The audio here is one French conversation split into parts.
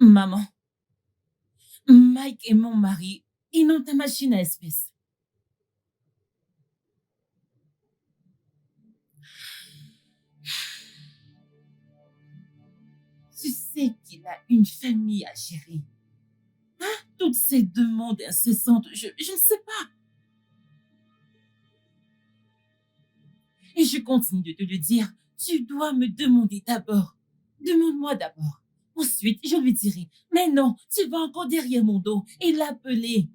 Maman, Mike et mon mari, ils n'ont ta machine à espèces. Tu sais qu'il a une famille à gérer. Toutes ces demandes incessantes, je ne sais pas. Et je continue de te le dire, tu dois me demander d'abord. Demande-moi d'abord. Ensuite, je lui dirai, mais non, tu vas encore derrière mon dos et l'appeler.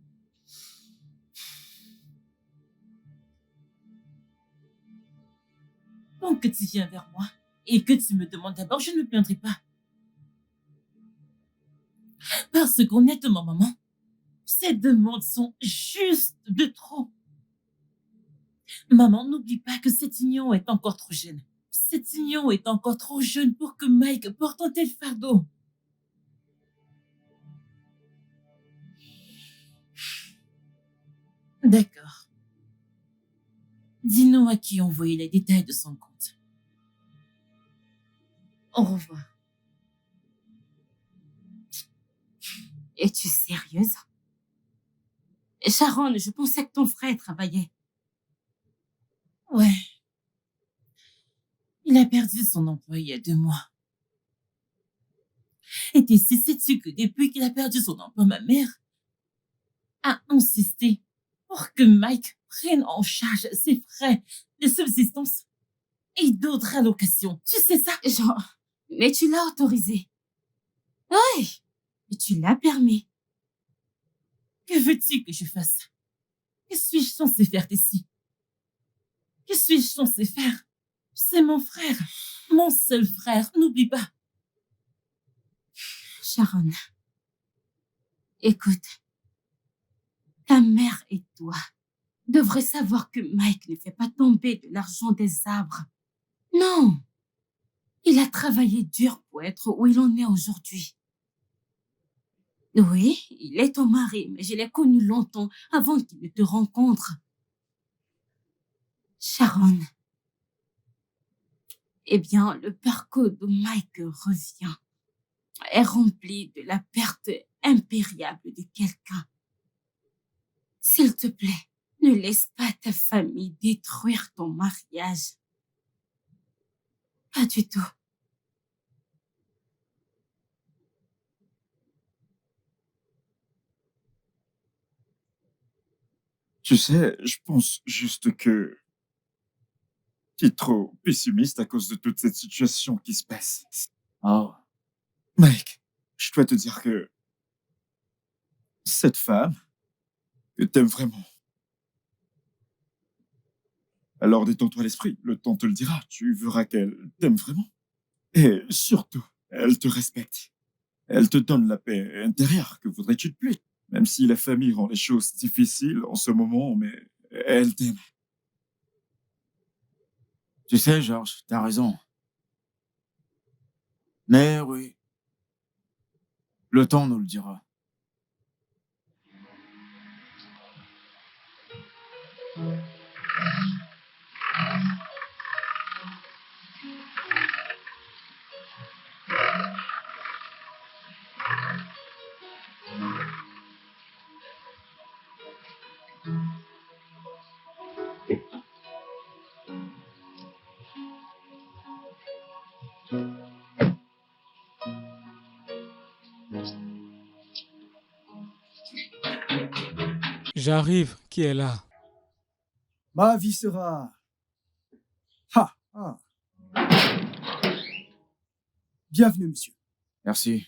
Tant que tu viens vers moi et que tu me demandes d'abord, je ne me plaindrai pas. Parce qu'honnêtement, maman, ces demandes sont juste de trop. Maman, n'oublie pas que cette union est encore trop jeune. Cette union est encore trop jeune pour que Mike porte un tel fardeau. D'accord. Dis-nous à qui envoyer les détails de son compte. Au revoir. Es-tu sérieuse? Sharon, je pensais que ton frère travaillait. Ouais. Il a perdu son emploi il y a 2 mois. Et t'es sais-tu que depuis qu'il a perdu son emploi, ma mère a insisté pour que Mike prenne en charge ses frais de subsistance et d'autres allocations. Tu sais ça? Genre, mais tu l'as autorisé. Oui, et tu l'as permis. Que veux-tu que je fasse? Que suis-je censée faire d'ici? Que suis-je censée faire? C'est mon frère, mon seul frère, n'oublie pas. Sharon, écoute, ta mère et toi devraient savoir que Mike ne fait pas tomber de l'argent des arbres. Non, il a travaillé dur pour être où il en est aujourd'hui. Oui, il est ton mari, mais je l'ai connu longtemps avant qu'il ne te rencontre. Sharon, eh bien, le parcours de Mike revient, est rempli de la perte impériable de quelqu'un. S'il te plaît, ne laisse pas ta famille détruire ton mariage. Pas du tout. Tu sais, je pense juste que tu es trop pessimiste à cause de toute cette situation qui se passe. Oh, Mike, je dois te dire que cette femme que t'aimes vraiment, alors détends-toi l'esprit, le temps te le dira, tu verras qu'elle t'aime vraiment. Et surtout, elle te respecte. Elle te donne la paix intérieure, que voudrais-tu de plus? Même si la famille rend les choses difficiles en ce moment, mais elle t'aime. Tu sais, Georges, t'as raison. Mais oui, le temps nous le dira. J'arrive, qui est là? Ma vie sera... Ha, ha. Bienvenue, monsieur. Merci.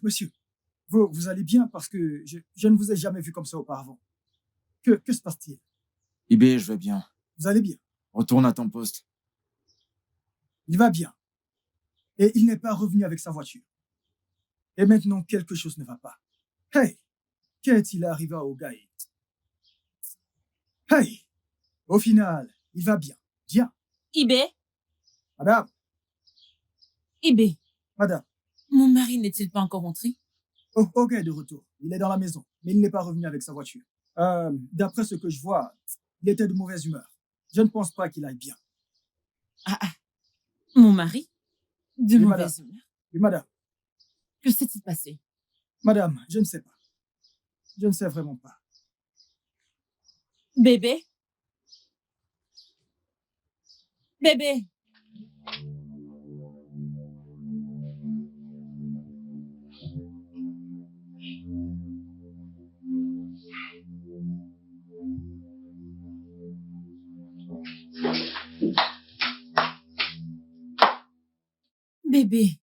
Monsieur, vous allez bien parce que je ne vous ai jamais vu comme ça auparavant. Que se passe-t-il? Ibé, je vais bien. Vous allez bien? Retourne à ton poste. Il va bien. Et il n'est pas revenu avec sa voiture. Et maintenant, quelque chose ne va pas. Hey, qu'est-il arrivé au gars? Hey, au final, il va bien. Bien. Ibé, Madame, Ibé, madame. mon mari n'est-il pas encore rentré? Oh, ok, de retour. Il est dans la maison, mais il n'est pas revenu avec sa voiture. D'après ce que je vois, il était de mauvaise humeur. Je ne pense pas qu'il aille bien. Ah, Mon mari? De Oui, mauvaise humeur? Oui, madame. Que s'est-il passé? Madame, je ne sais pas. Je ne sais vraiment pas. Bébé? Bébé? Bébé?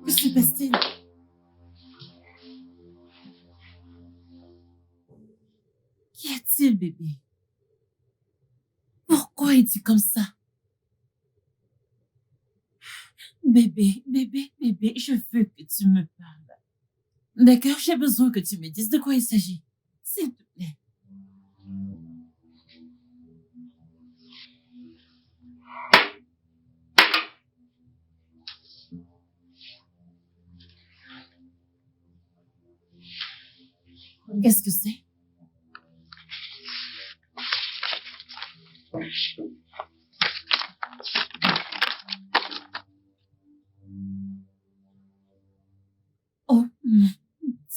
Que se passe-t-il? Qu'y a-t-il, bébé? Pourquoi es-tu comme ça? Bébé, bébé, bébé, je veux que tu me parles. D'accord, j'ai besoin que tu me dises de quoi il s'agit. S'il te plaît. Qu'est-ce que c'est? Oh mon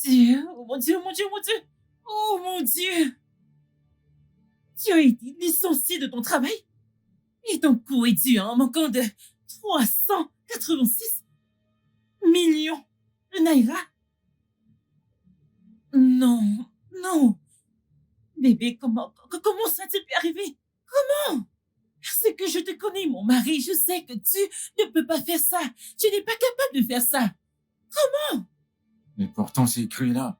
Dieu, oh mon Dieu, mon Dieu, mon Dieu. Oh mon Dieu. Tu as été licencié de ton travail et ton coût est dû en manquant de 386 millions de naira. Non, non. Bébé, comment ça t'est pu arriver? Comment? Parce que je te connais, mon mari. Je sais que tu ne peux pas faire ça. Tu n'es pas capable de faire ça. Mais pourtant, c'est écrit là.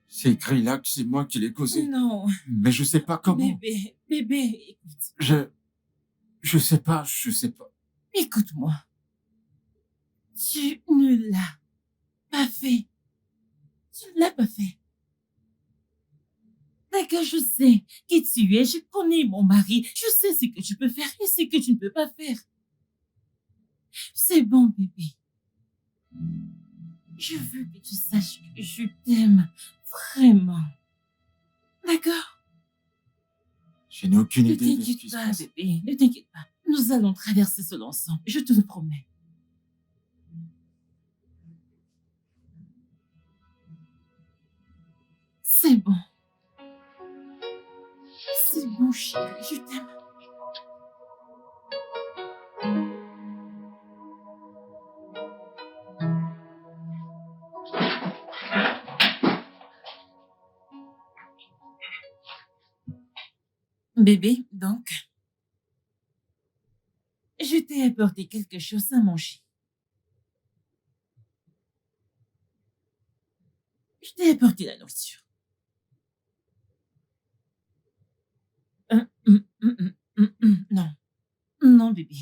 C'est écrit là que c'est moi qui l'ai causé. Non, Mais je sais pas comment. bébé, écoute. Je sais pas. Écoute-moi. Tu ne l'as pas fait. Tu ne l'as pas fait. D'accord, je sais qui tu es. Je connais mon mari. Je sais ce que tu peux faire et ce que tu ne peux pas faire. C'est bon, bébé. Je veux que tu saches que je t'aime vraiment. D'accord? Je n'ai aucune Ne idée de ce t'inquiète qui se pas, passe. bébé. Ne t'inquiète pas. Nous allons traverser cela ensemble. Je te le promets. C'est bon. C'est bon, chérie. Je t'aime. Bébé, donc, je t'ai apporté quelque chose à manger. Je t'ai apporté la nourriture. Non, non, bébé.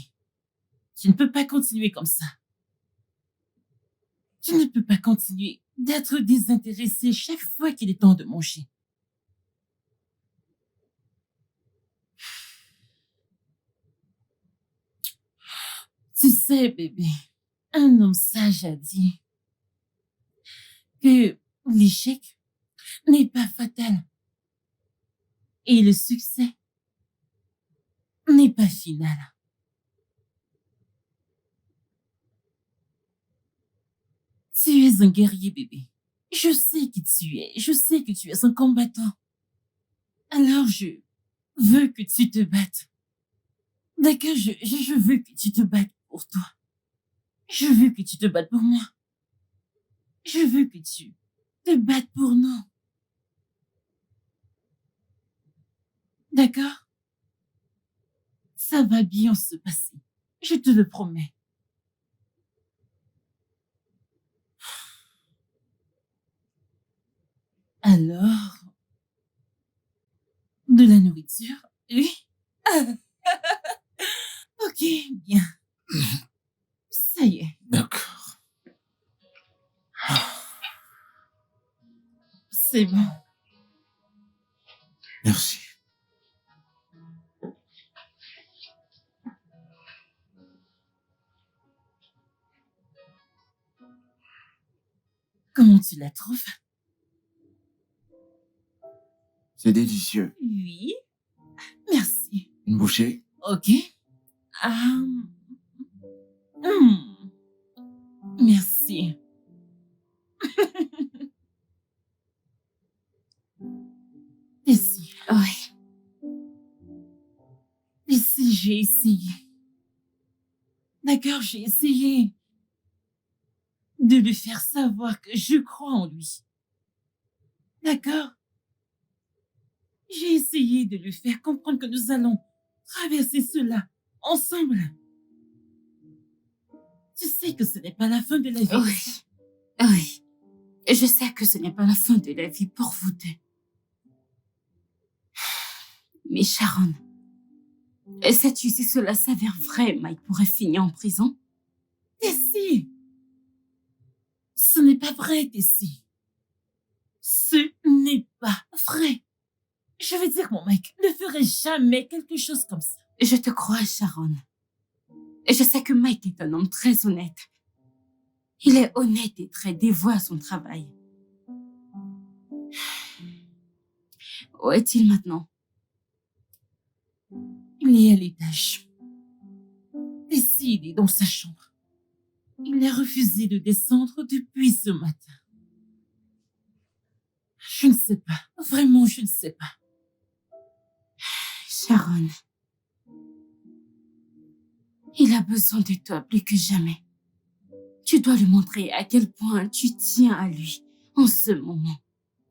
Tu ne peux pas continuer comme ça. Tu ne peux pas continuer d'être désintéressé chaque fois qu'il est temps de manger. Tu sais, bébé, un homme sage a dit que l'échec n'est pas fatal et le succès n'est pas final. Tu es un guerrier, bébé. Je sais qui tu es. Je sais que tu es un combattant. Alors je veux que tu te battes. D'accord, je veux que tu te battes pour toi. Je veux que tu te battes pour moi. Je veux que tu te battes pour nous. D'accord? Ça va bien se passer. Je te le promets. Alors, de la nourriture? Oui. Ok, bien. Ça y est, D'accord. c'est bon. Merci. Comment tu la trouves? C'est délicieux. Oui. Merci. Une bouchée. Ok. Ah, hmm, merci. Ici, Oui. ici, j'ai essayé. D'accord, j'ai essayé de lui faire savoir que je crois en lui. D'accord? J'ai essayé de lui faire comprendre que nous allons traverser cela ensemble. Tu sais que ce n'est pas la fin de la vie. Oui. Oui. Je sais que ce n'est pas la fin de la vie pour vous deux. Mais Sharon, sais-tu si cela s'avère vrai, Mike pourrait finir en prison? Tessie, ce n'est pas vrai, Tessie. Ce n'est pas vrai. Je veux dire, mon mec ne ferait jamais quelque chose comme ça. Je te crois, Sharon. Et je sais que Mike est un homme très honnête. Il est honnête et très dévoué à son travail. Où est-il maintenant? Il est à l'étage. Tessie, il est dans sa chambre. Il a refusé de descendre depuis ce matin. Je ne sais pas. Vraiment, je ne sais pas. Sharon, il a besoin de toi plus que jamais. Tu dois lui montrer à quel point tu tiens à lui en ce moment.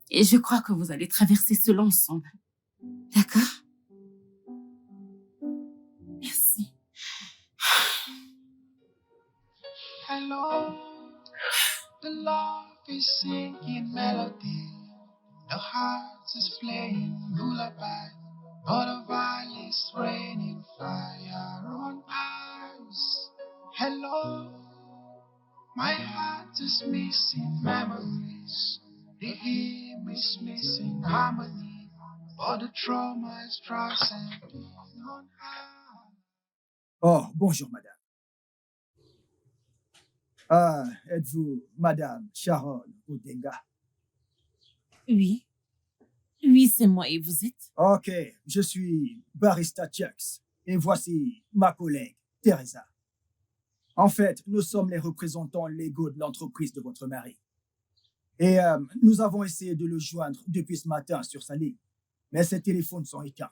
Et je crois que vous allez traverser cela ensemble. D'accord? Merci. Hello, the love is singing melody. The heart is playing lullaby. But the valley is raining fire on ice. Hello, my heart is missing memories. The hymn is missing harmony. But the trauma is transcending on high. Oh, bonjour, madame. Ah, êtes-vous madame Sharon Odenga? Oui. Oui, c'est moi et vous êtes? Ok, je suis Barista Chucks. Et voici ma collègue, Teresa. En fait, nous sommes les représentants légaux de l'entreprise de votre mari. Et nous avons essayé de le joindre depuis ce matin sur sa ligne. Mais ses téléphones sont éteints.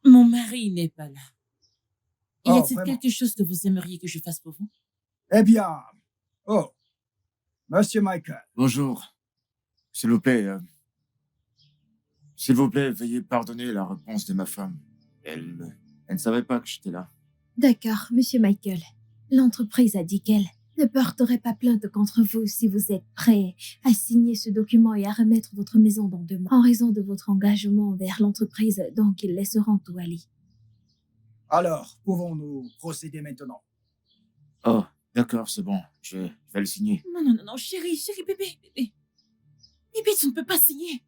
Mon mari n'est pas là. Y Oh, a-t-il vraiment? quelque chose que vous aimeriez que je fasse pour vous? Eh bien, oh, Monsieur Michael. Bonjour. S'il vous plaît, veuillez pardonner la réponse de ma femme. Elle ne savait pas que j'étais là. D'accord, Monsieur Michael. L'entreprise a dit qu'elle ne porterait pas plainte contre vous si vous êtes prêt à signer ce document et à remettre votre maison dans 2 mois en raison de votre engagement envers l'entreprise, donc ils laisseront tout aller. Alors, pouvons-nous procéder maintenant? Oh, d'accord, c'est bon. Je vais le signer. Non, non, non, non, chérie, bébé. Bébé, tu ne peux pas signer.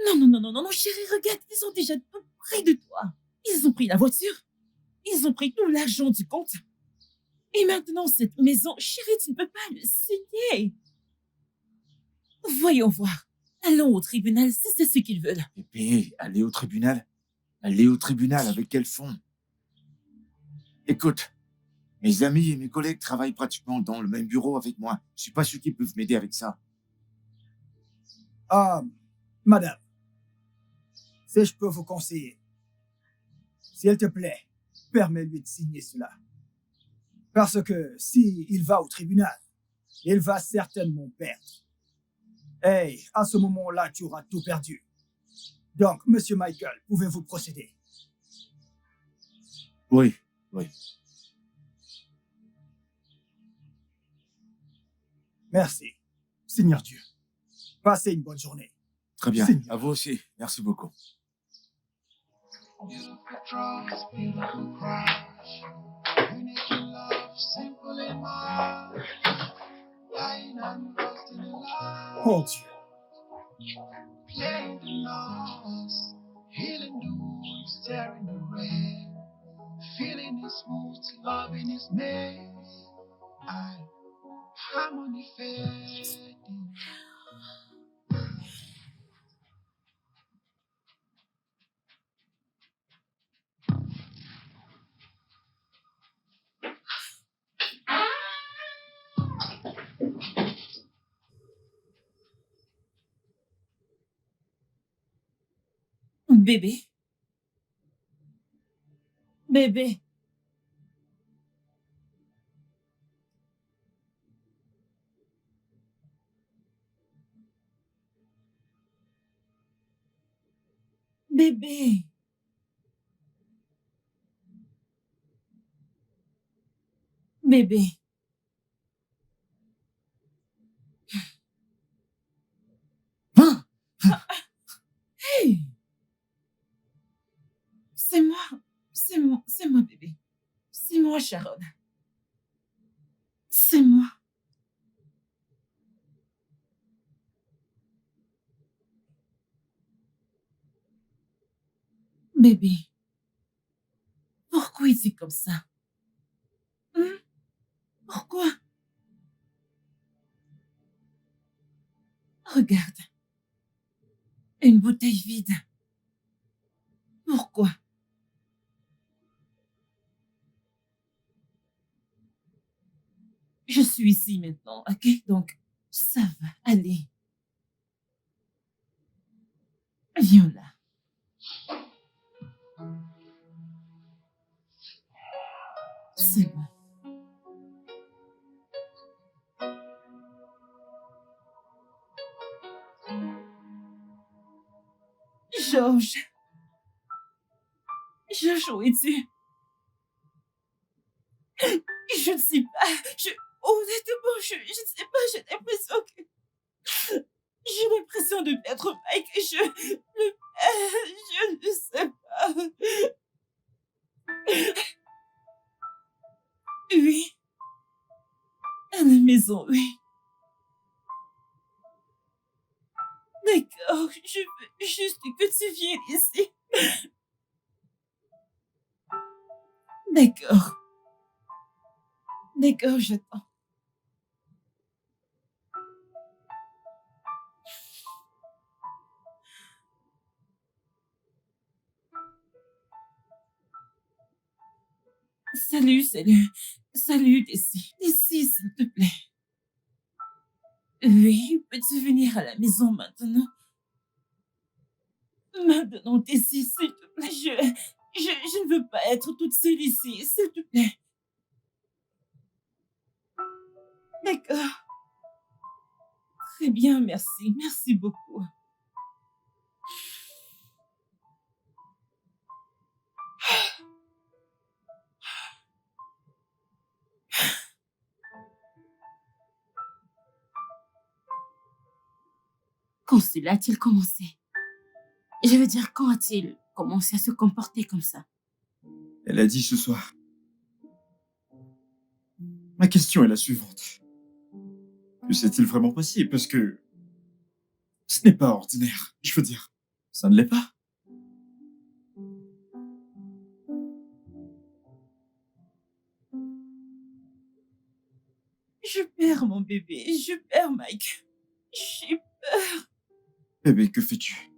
Non, non, non, non, non, non, chérie, regarde, ils sont déjà tout près de toi. Ils ont pris la voiture. Ils ont pris tout l'argent du compte. Et maintenant, cette maison, chérie, tu ne peux pas le signer. Voyons voir. Allons au tribunal si c'est ce qu'ils veulent. Pépé, aller au tribunal? Aller au tribunal avec quel fond? Écoute, mes amis et mes collègues travaillent pratiquement dans le même bureau avec moi. Je suis pas sûr qu'ils peuvent m'aider avec ça. Ah, madame, si je peux vous conseiller, s'il te plaît, permets-lui de signer cela. Parce que s'il va au tribunal, il va certainement perdre. Et à ce moment-là, tu auras tout perdu. Donc, Monsieur Michael, pouvez-vous procéder? Oui. Merci. Seigneur Dieu, passez une bonne journée. Très bien. Seigneur. À vous aussi. Merci beaucoup. Beautiful drugs, beautiful crush. Unique in love, simple in mind. Dying and lost in love. Oh Dieu. Playing the lost, healing the wound, staring the rain. Feeling his mood, loving his mate. Harmony fading. Bébé. Bébé. Bébé. Bébé. Hein? Hey! C'est moi. C'est moi, bébé. C'est moi, Sharon. C'est moi. Bébé. Pourquoi es-tu comme ça? Hein? Pourquoi? Regarde. Une bouteille vide. Pourquoi? Je suis ici maintenant, ok? Donc, ça va, allez. Viens là. C'est bon. Georges. Georges, où es-tu? Je ne sais pas. Honnêtement, je ne sais pas. J'ai l'impression que... J'ai l'impression de perdre Mike. Je ne sais pas. Oui. À la maison, oui. D'accord. Je veux juste que tu viennes ici. D'accord. D'accord, j'attends. Salut, Daisy, s'il te plaît. Oui, peux-tu venir à la maison maintenant? Maintenant, Daisy, s'il te plaît, je ne veux pas être toute seule ici, s'il te plaît. D'accord. Très bien, merci. Merci beaucoup. Quand cela a-t-il commencé? Je veux dire, quand a-t-il commencé à se comporter comme ça? Elle a dit ce soir. Ma question est la suivante. Que s'est-il vraiment passé? Parce que ce n'est pas ordinaire. Je veux dire, ça ne l'est pas. Je perds mon bébé. Je perds Mike. J'ai Bébé, que fais-tu?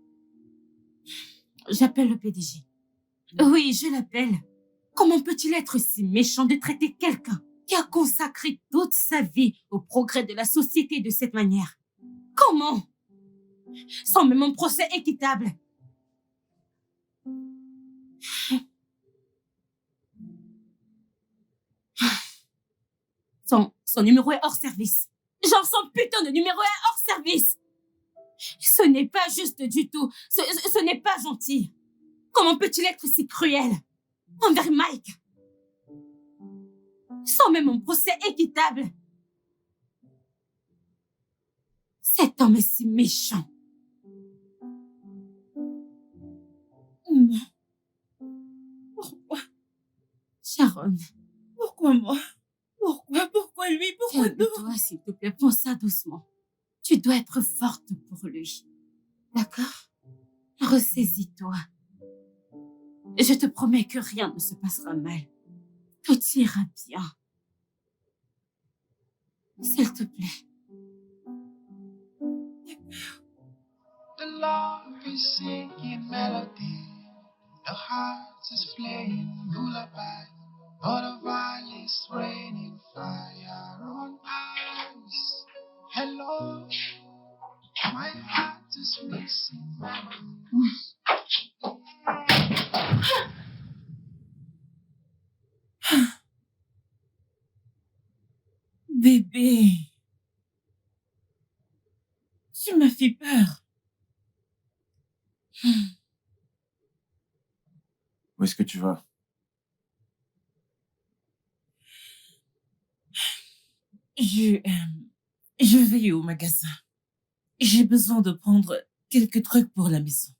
J'appelle le PDG. Oui, je l'appelle. Comment peut-il être si méchant de traiter quelqu'un qui a consacré toute sa vie au progrès de la société de cette manière? Comment? Sans même un procès équitable. Son numéro est hors service. Genre, son putain de numéro est hors service. Ce n'est pas juste du tout. Ce n'est pas gentil. Comment peut-il être si cruel envers Mike? Sans même un procès équitable. Cet homme est si méchant. Non. Pourquoi? Sharon. Pourquoi moi? Pourquoi lui? Pourquoi nous? Calme-toi, s'il te plaît. Pense ça doucement. Tu dois être forte pour lui. D'accord? Ressaisis-toi. Je te promets que rien ne se passera mal. Tout ira bien. S'il te plaît. The love is singing melody. The heart is playing lullaby. But the violence raining fire on us. Hello, my heart is missing memories. bébé, tu m'as fait peur. Où est-ce que tu vas? Je, je vais au magasin. J'ai besoin de prendre quelques trucs pour la maison.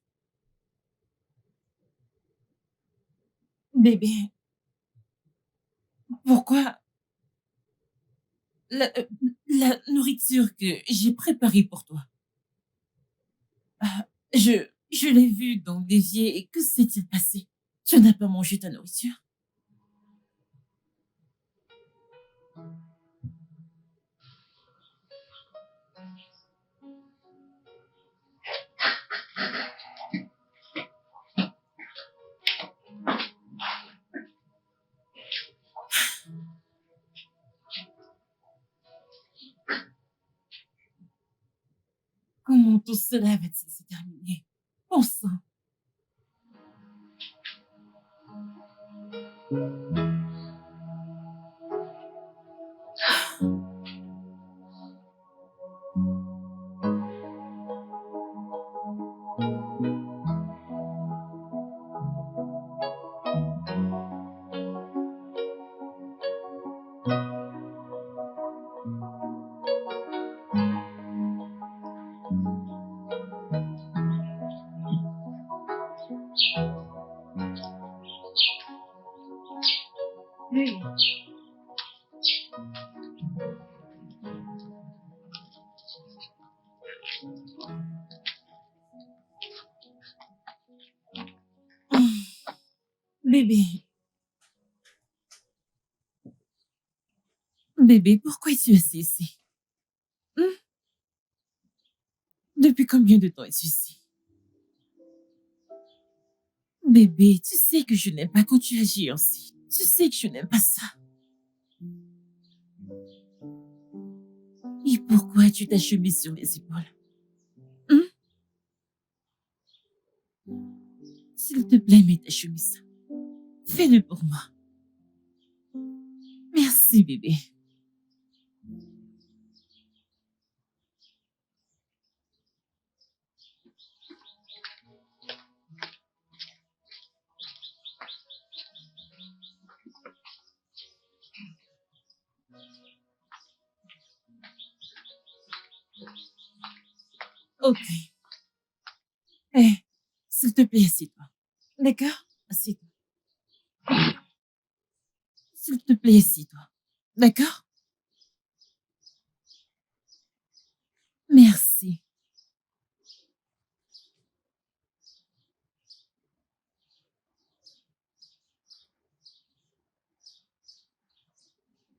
Bébé, pourquoi la, la nourriture que j'ai préparée pour toi, ah, je l'ai vue dans l'évier et que s'est-il passé? Tu n'as pas mangé ta nourriture? Comment tout cela va-t-il se terminer? Bon sang. Oui. Bébé, bébé, pourquoi es-tu assis ici? Hmm? Depuis combien de temps es-tu ici? Bébé, tu sais que je n'aime pas quand tu agis ainsi. Tu sais que je n'aime pas ça. Et pourquoi tu t'as chemise sur les épaules? Hmm? S'il te plaît, mets ta chemise. Fais-le pour moi. Merci, bébé. Ok. Eh, s'il te plaît, assieds-toi. D'accord? Assieds-toi. S'il te plaît, assieds-toi. D'accord? Merci.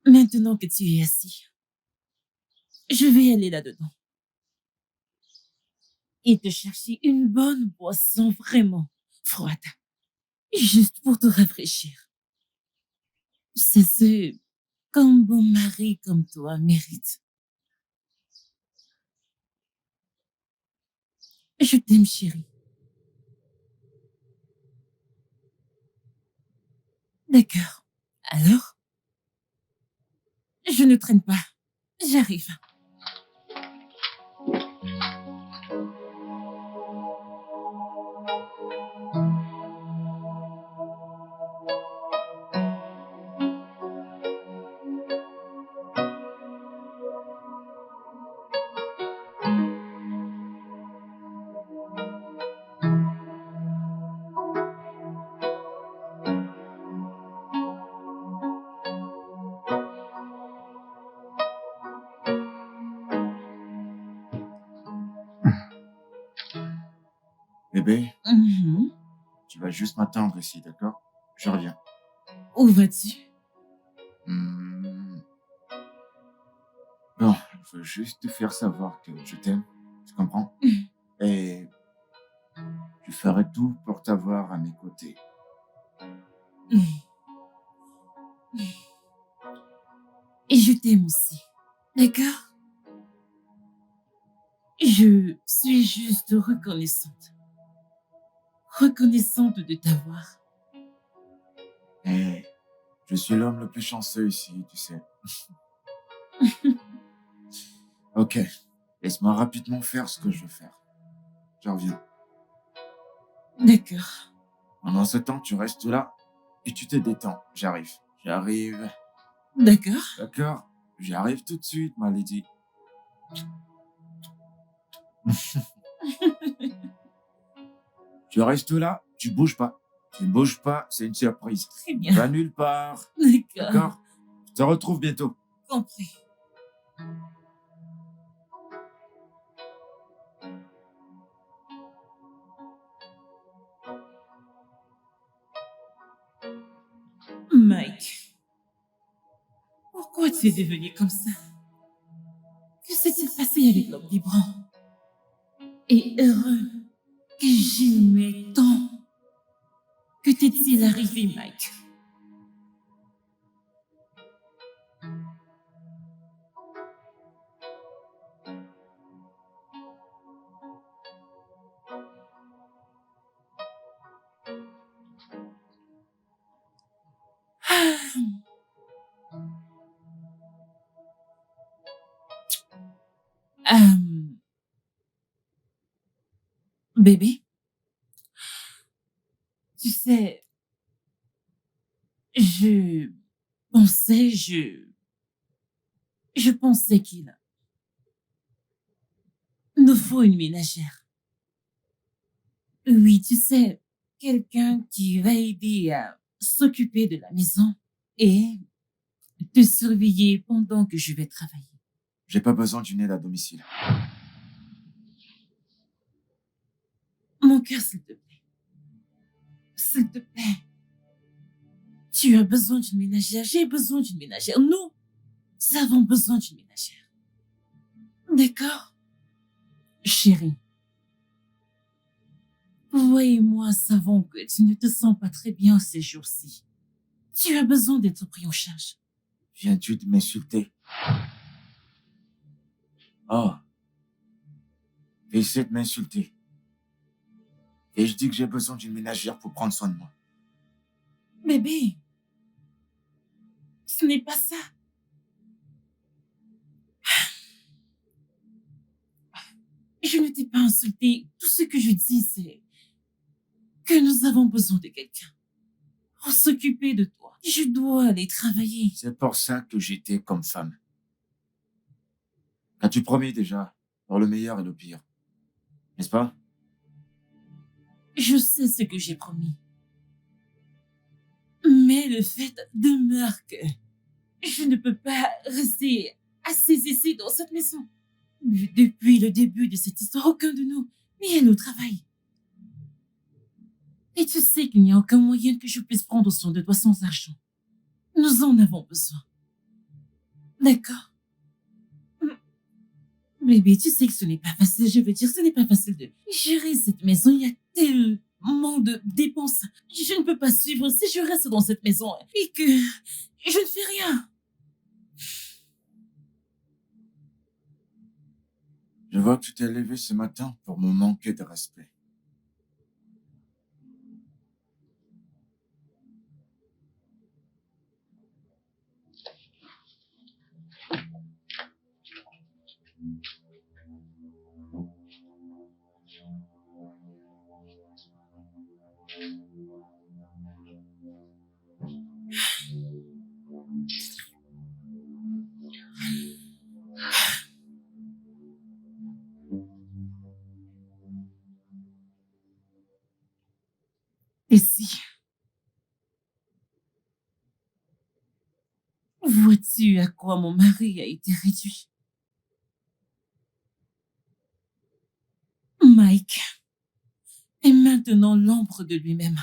Maintenant que tu es assis, je vais aller là-dedans et te chercher une bonne boisson vraiment froide, juste pour te rafraîchir. C'est ce qu'un bon mari comme toi mérite. Je t'aime, chérie. D'accord. Alors, je ne traîne pas. J'arrive. Bébé, Mhm. tu vas juste m'attendre ici, d'accord? Je reviens. Où vas-tu? Hmm. Bon, je veux juste te faire savoir que je t'aime, tu comprends? Et je ferai tout pour t'avoir à mes côtés. Et je t'aime aussi. D'accord? Je suis juste reconnaissante. Reconnaissante de t'avoir. Et je suis l'homme le plus chanceux ici, tu sais. Ok, laisse-moi rapidement faire ce que je veux faire. Je reviens. D'accord. Pendant ce temps, tu restes là et tu te détends. J'arrive. J'arrive. D'accord. D'accord? J'arrive tout de suite, ma lady. Tu restes là, tu bouges pas. Tu bouges pas, c'est une surprise. Très bien. Va nulle part. D'accord. D'accord? Je te retrouve bientôt. Compris. Mike, pourquoi tu es devenu comme ça? Que s'est-il passé avec l'homme vibrant? Et heureux que j'aimais tant. Que t'est-il arrivé, Mike? Euh, bébé, tu sais, je pensais, je pensais qu'il nous faut une ménagère. Oui, tu sais, quelqu'un qui va aider à s'occuper de la maison et te surveiller pendant que je vais travailler. J'ai pas besoin d'une aide à domicile. Mon cœur, s'il te plaît. S'il te plaît. Tu as besoin d'une ménagère, j'ai besoin d'une ménagère. Nous avons besoin d'une ménagère. D'accord? Chérie, toi et moi savons que tu ne te sens pas très bien ces jours-ci. Tu as besoin d'être pris en charge. Viens-tu de m'insulter? Oh. Essaie de m'insulter. Et je dis que j'ai besoin d'une ménagère pour prendre soin de moi. Bébé, ce n'est pas ça. Je ne t'ai pas insulté. Tout ce que je dis, c'est que nous avons besoin de quelqu'un pour s'occuper de toi. Je dois aller travailler. C'est pour ça que j'étais comme femme. Qu'as-tu promis déjà, pour le meilleur et le pire? N'est-ce pas? Je sais ce que j'ai promis. Mais le fait demeure que je ne peux pas rester assise ici dans cette maison. Depuis le début de cette histoire, aucun de nous n'est allé au travail. Et tu sais qu'il n'y a aucun moyen que je puisse prendre soin de toi sans argent. Nous en avons besoin. D'accord? Bébé, tu sais que ce n'est pas facile, je veux dire, ce n'est pas facile de gérer cette maison. Il y a tellement de dépenses. Je ne peux pas suivre si je reste dans cette maison et que je ne fais rien. Je vois que tu t'es levé ce matin pour me manquer de respect. Et si, vois-tu à quoi mon mari a été réduit? Mike est maintenant l'ombre de lui-même.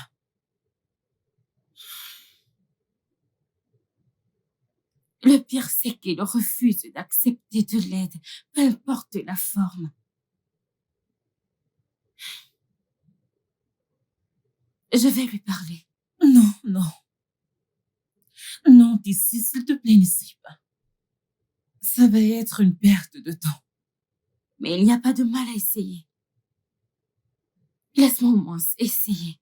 Le pire, c'est qu'il refuse d'accepter de l'aide, peu importe la forme. Je vais lui parler. Non, non. Non, Tissi, s'il te plaît, n'essaye pas. Ça va être une perte de temps. Mais il n'y a pas de mal à essayer. Laisse-moi au moins essayer.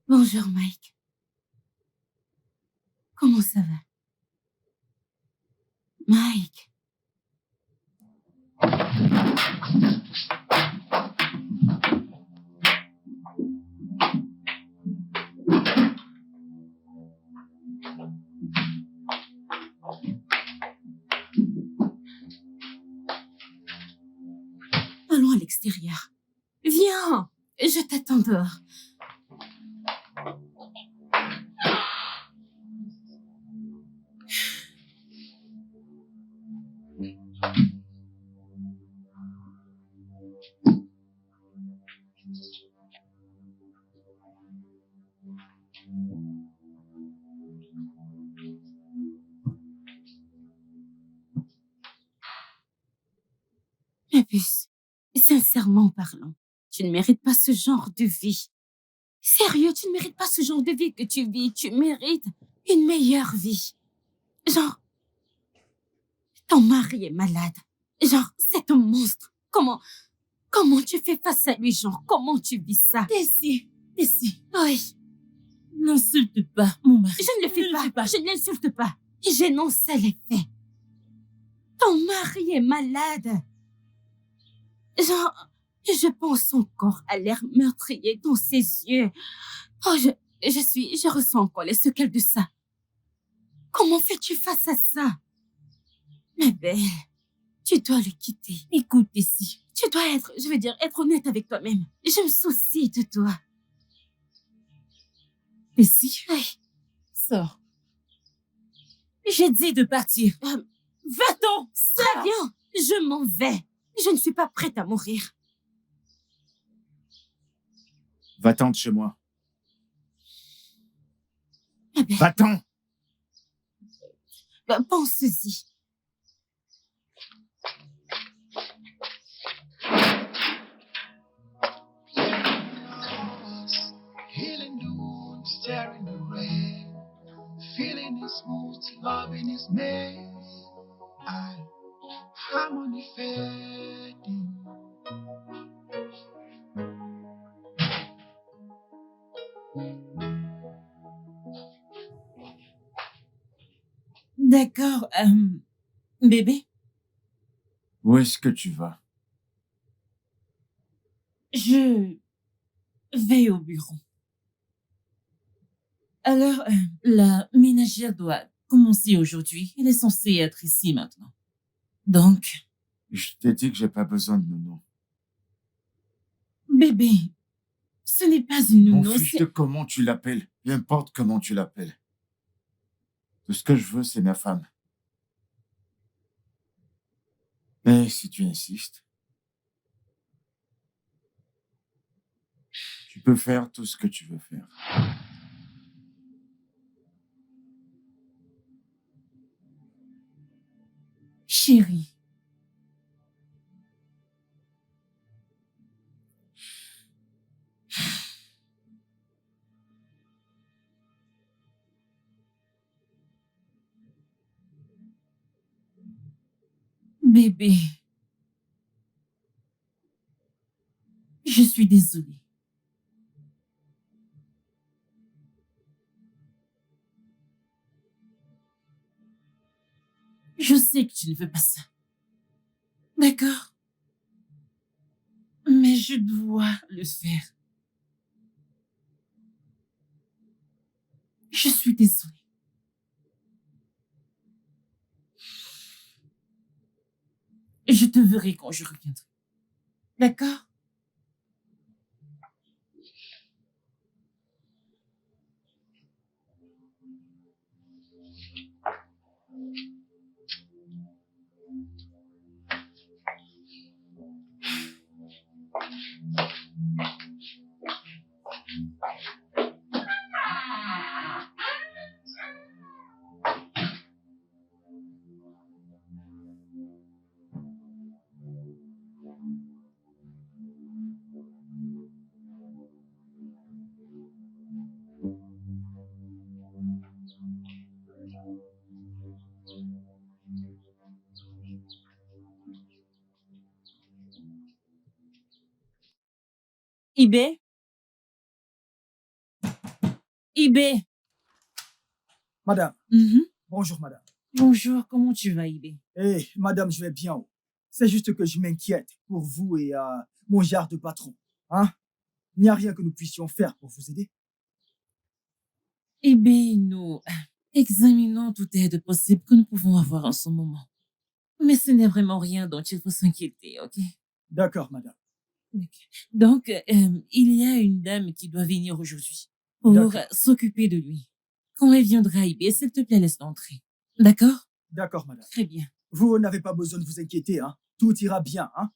Bonjour, Mike. Comment ça va? Mike. Allons à l'extérieur. Viens, je t'attends dehors. Ma puce, sincèrement parlant, tu ne mérites pas ce genre de vie. Sérieux, tu ne mérites pas ce genre de vie que tu vis. Tu mérites une meilleure vie. Genre, ton mari est malade. Genre, c'est un monstre. Comment tu fais face à lui, genre? Comment tu vis ça? Tessie, Oui, n'insulte pas mon mari. je ne le fais pas. Je ne l'insulte pas. J'énonce les faits. Ton mari est malade. Genre, je pense encore à l'air meurtrier dans ses yeux. Oh, je ressens encore les séquelles de ça. Comment fais-tu face à ça? Ma belle, tu dois le quitter. Écoute, Tessie. Tu dois être honnête avec toi-même. Je me soucie de toi. Tessie, Oui. sors. J'ai dit de partir. Va-t'en, Très sors. bien, je m'en vais. Je ne suis pas prête à mourir. Va-t'en de chez moi. Ma belle, Va-t'en! pense-y. Healing the wound, staring the rain. Feeling is smooth, loving is made. Harmony fading. D'accord, bébé, Où est-ce que tu vas? je vais au bureau. Alors, la ménagère doit commencer aujourd'hui. Elle est censée être ici maintenant. Donc, Je t'ai dit que j'ai pas besoin de nounou. bébé, ce n'est pas une M'en nounou, fiche c'est... de comment tu l'appelles. Peu importe comment tu l'appelles. Tout ce que je veux, c'est ma femme. Mais si tu insistes, tu peux faire tout ce que tu veux faire. Chérie. Bébé. Je suis désolée. Je sais que tu ne veux pas ça. D'accord? Mais je dois le faire. Je suis désolée. Je te verrai quand je reviendrai. D'accord? Ibé? Ibé. Madame, Mhm. bonjour madame. Bonjour, comment tu vas, Ibé? Eh, madame, je vais bien. C'est juste que je m'inquiète pour vous et mon genre de patron. Hein? Il n'y a rien que nous puissions faire pour vous aider. Ibé, nous examinons toute aide possible que nous pouvons avoir en ce moment. Mais ce n'est vraiment rien dont il faut s'inquiéter, ok? D'accord, madame. Donc, il y a une dame qui doit venir aujourd'hui pour D'accord. s'occuper de lui. Quand elle viendra, Ibé, s'il te plaît, laisse-la entrer. D'accord? D'accord, madame. Très bien. Vous n'avez pas besoin de vous inquiéter, hein? Tout ira bien, hein?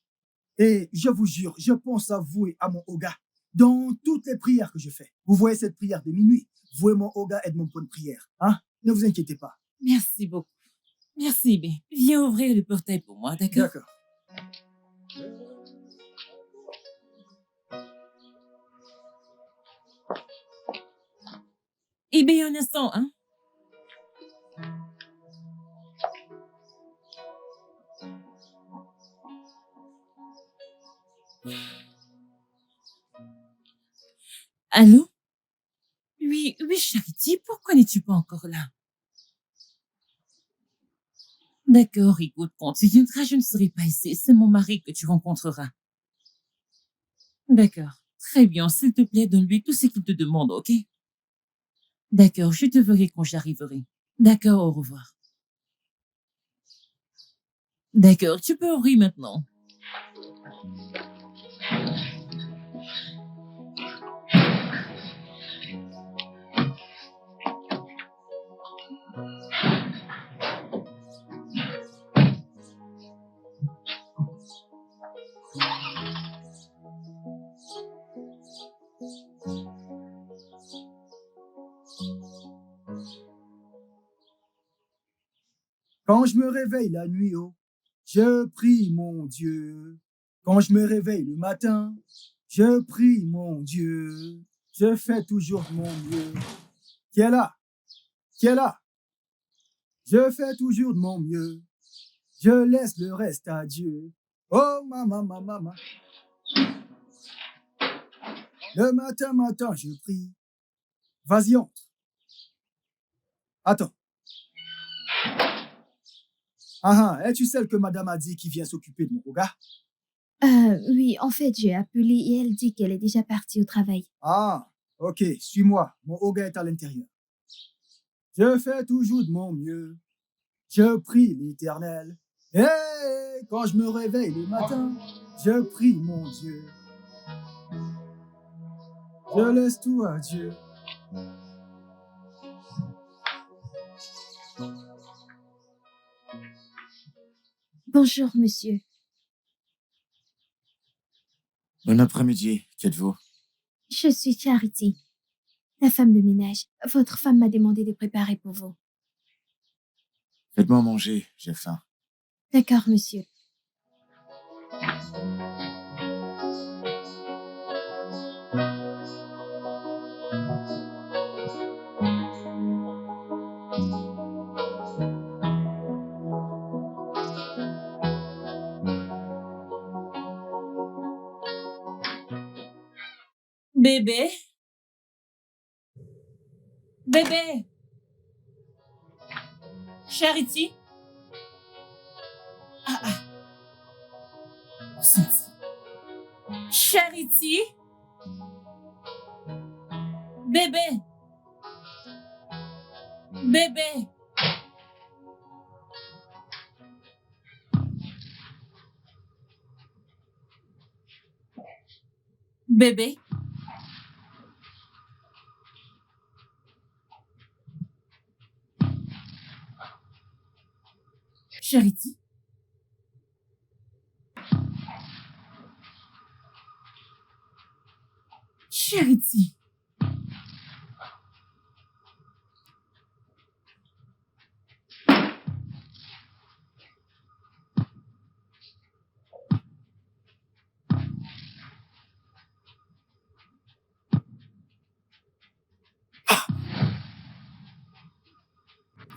Et je vous jure, je pense à vous et à mon Oga dans toutes les prières que je fais. Vous voyez cette prière de minuit? Vous et mon Oga êtes mon point de prière, hein? Ne vous inquiétez pas. Merci beaucoup. Merci, Ibé. Viens ouvrir le portail pour moi, d'accord? D'accord. Ibé, un instant, hein? Allô? Oui, oui, Charity, pourquoi n'es-tu pas encore là? D'accord, écoute, quand tu viendras, je ne serai pas ici. C'est mon mari que tu rencontreras. D'accord. Très bien, s'il te plaît, donne-lui tout ce qu'il te demande, ok? D'accord, je te verrai quand j'arriverai. D'accord, au revoir. D'accord, tu peux ouvrir maintenant. Quand je me réveille la nuit, oh, je prie mon Dieu. Quand je me réveille le matin, je prie mon Dieu. Je fais toujours de mon mieux. Qui est là? Qui est là? Je fais toujours de mon mieux. Je laisse le reste à Dieu. Oh, maman, maman, maman. Le matin, je prie. Vas-y, entre. Attends. Es-tu celle que madame a dit qui vient s'occuper de mon Oga? Oui, en fait, j'ai appelé et elle dit qu'elle est déjà partie au travail. Ah, ok, suis-moi. Mon Oga est à l'intérieur. Je fais toujours de mon mieux. Je prie l'Éternel. Et quand je me réveille le matin, je prie mon Dieu. Je laisse tout à Dieu. Bonjour, monsieur. Bon après-midi, qui êtes-vous? Je suis Charity, la femme de ménage. Votre femme m'a demandé de préparer pour vous. Faites-moi manger, j'ai faim. D'accord, monsieur. Bébé? Bébé? Charity? Senti. Charity? Bébé? Bébé? Bébé? Charity? Charity?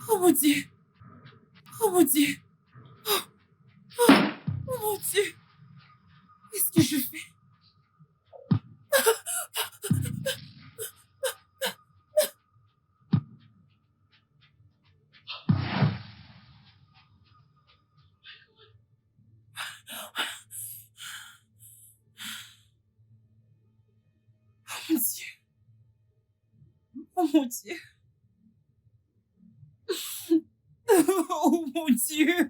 Oh mon Dieu! Oh mon Dieu! Oh mon Dieu! Qu'est-ce que je fais? Oh mon Dieu. Oh mon Dieu.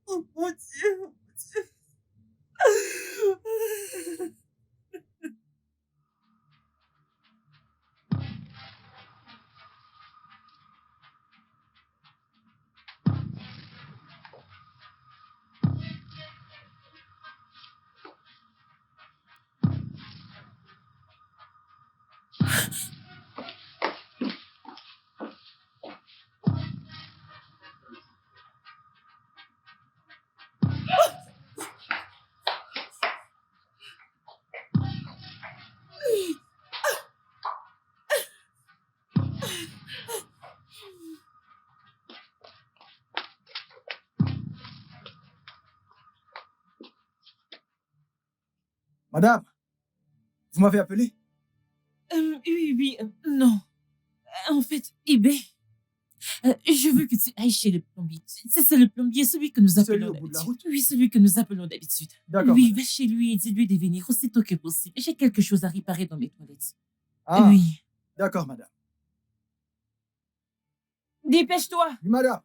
Oh mon Dieu. Oh mon Dieu. Madame, vous m'avez appelé? Oui, non. En fait, eBay, je veux que tu ailles chez le plombier. C'est le plombier, celui que nous Celui appelons au bout de la d'habitude. route? Oui, celui que nous appelons d'habitude. D'accord, Oui, madame. va chez lui et dis-lui de venir aussitôt que possible. J'ai quelque chose à réparer dans mes toilettes. Ah, Oui. d'accord, madame. Dépêche-toi. Oui, madame.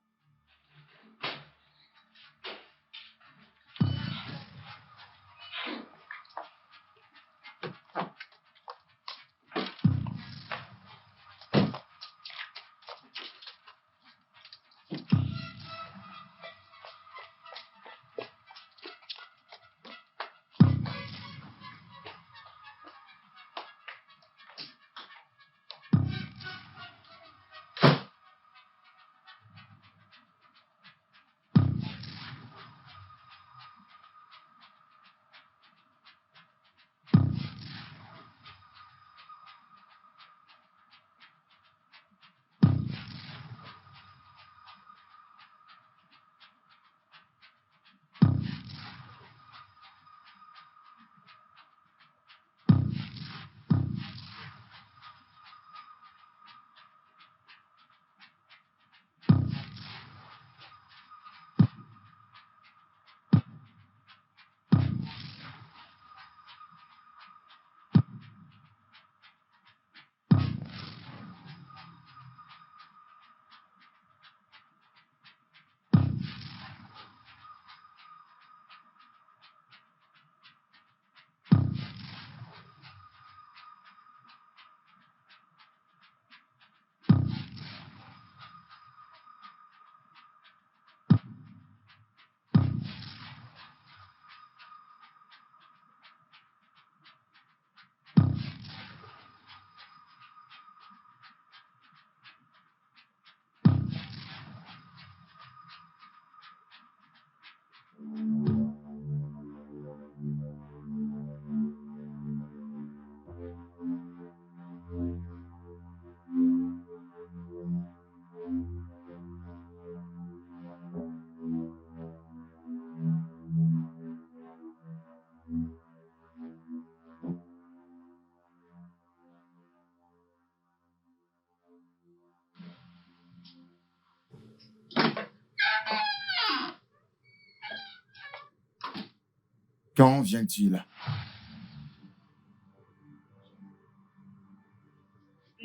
Quand vient-il?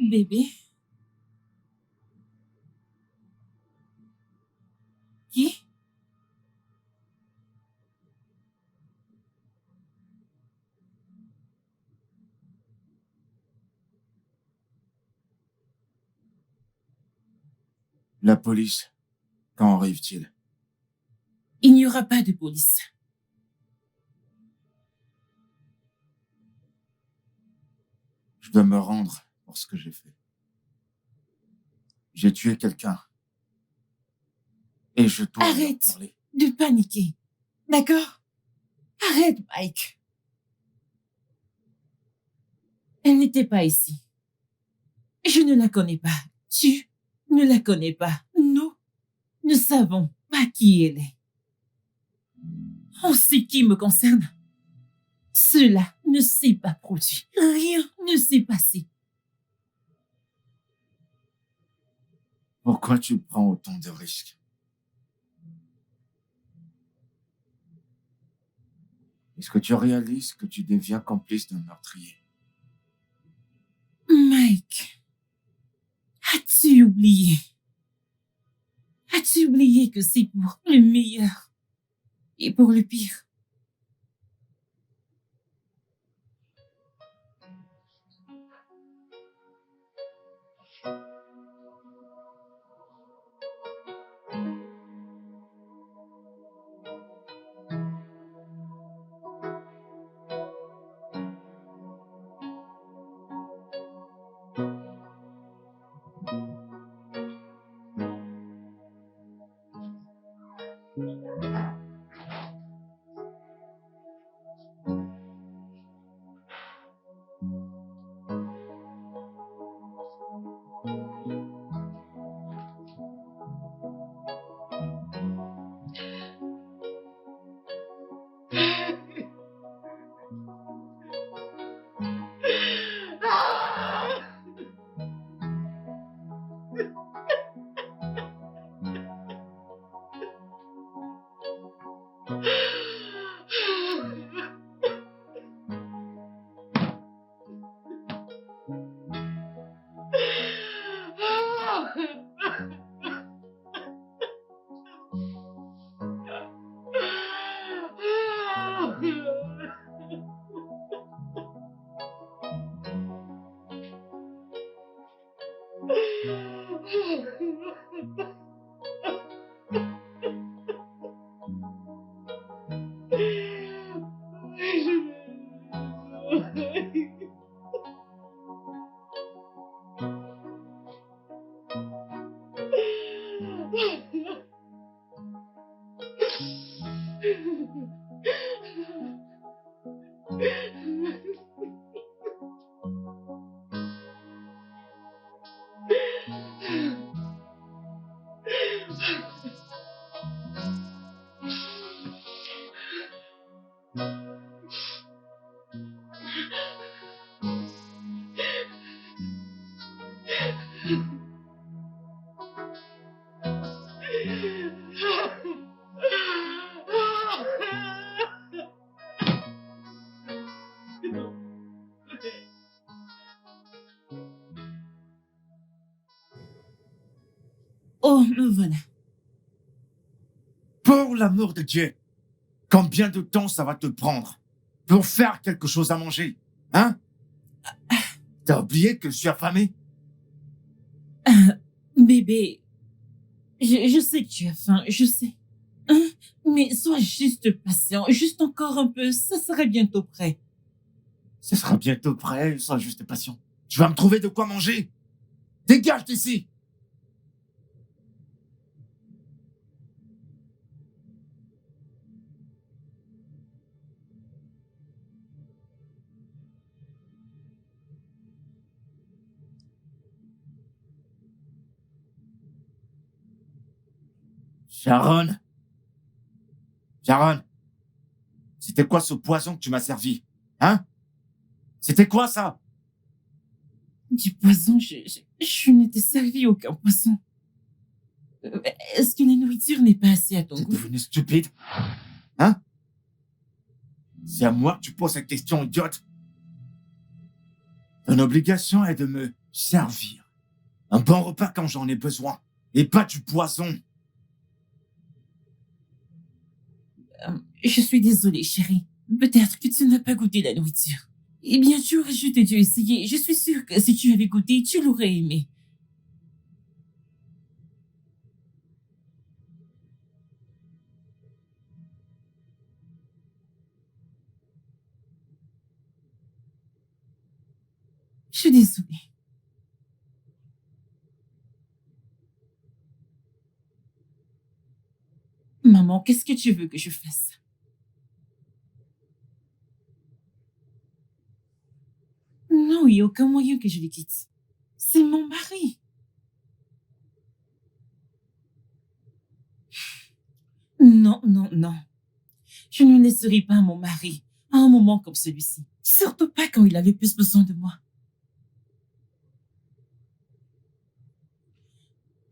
Bébé. Qui? La police. Quand arrive-t-il? Il n'y aura pas de police. Je dois me rendre pour ce que j'ai fait. J'ai tué quelqu'un. Et je dois leur Arrête parler. de paniquer. D'accord? Arrête, Mike. Elle n'était pas ici. Je ne la connais pas. Tu ne la connais pas. Nous ne savons pas qui elle est. En ce qui me concerne, cela ne s'est pas produit. Rien ne s'est passé. Pourquoi tu prends autant de risques? Est-ce que tu réalises que tu deviens complice d'un meurtrier? Mike, as-tu oublié? As-tu oublié que c'est pour le meilleur et pour le pire? Oh, me voilà. Pour l'amour de Dieu, combien de temps ça va te prendre pour faire quelque chose à manger? Hein? T'as oublié que je suis affamé? Bébé, je sais que tu as faim, je sais. Hein? Mais sois juste patient, juste encore un peu, ça sera bientôt prêt. Ce sera bientôt prêt, sois juste patient. Tu vas me trouver de quoi manger. Dégage d'ici! Sharon! Sharon! C'était quoi ce poison que tu m'as servi? Hein? C'était quoi ça? Du poisson, je ne t'ai servi aucun poisson. Est-ce que la nourriture n'est pas assez à ton T'es goût? devenu stupide? Hein? C'est à moi que tu poses cette question idiote. Ton obligation est de me servir. Un bon repas quand j'en ai besoin. Et pas du poison. Je suis désolée, chérie. Peut-être que tu n'as pas goûté la nourriture. Eh bien, tu aurais juste dû essayer. Je suis sûre que si tu avais goûté, tu l'aurais aimé. Je suis désolée. Maman, qu'est-ce que tu veux que je fasse? Non, il n'y a aucun moyen que je le quitte. C'est mon mari. Non, non, non. Je ne laisserai pas mon mari à un moment comme celui-ci. Surtout pas quand il avait plus besoin de moi.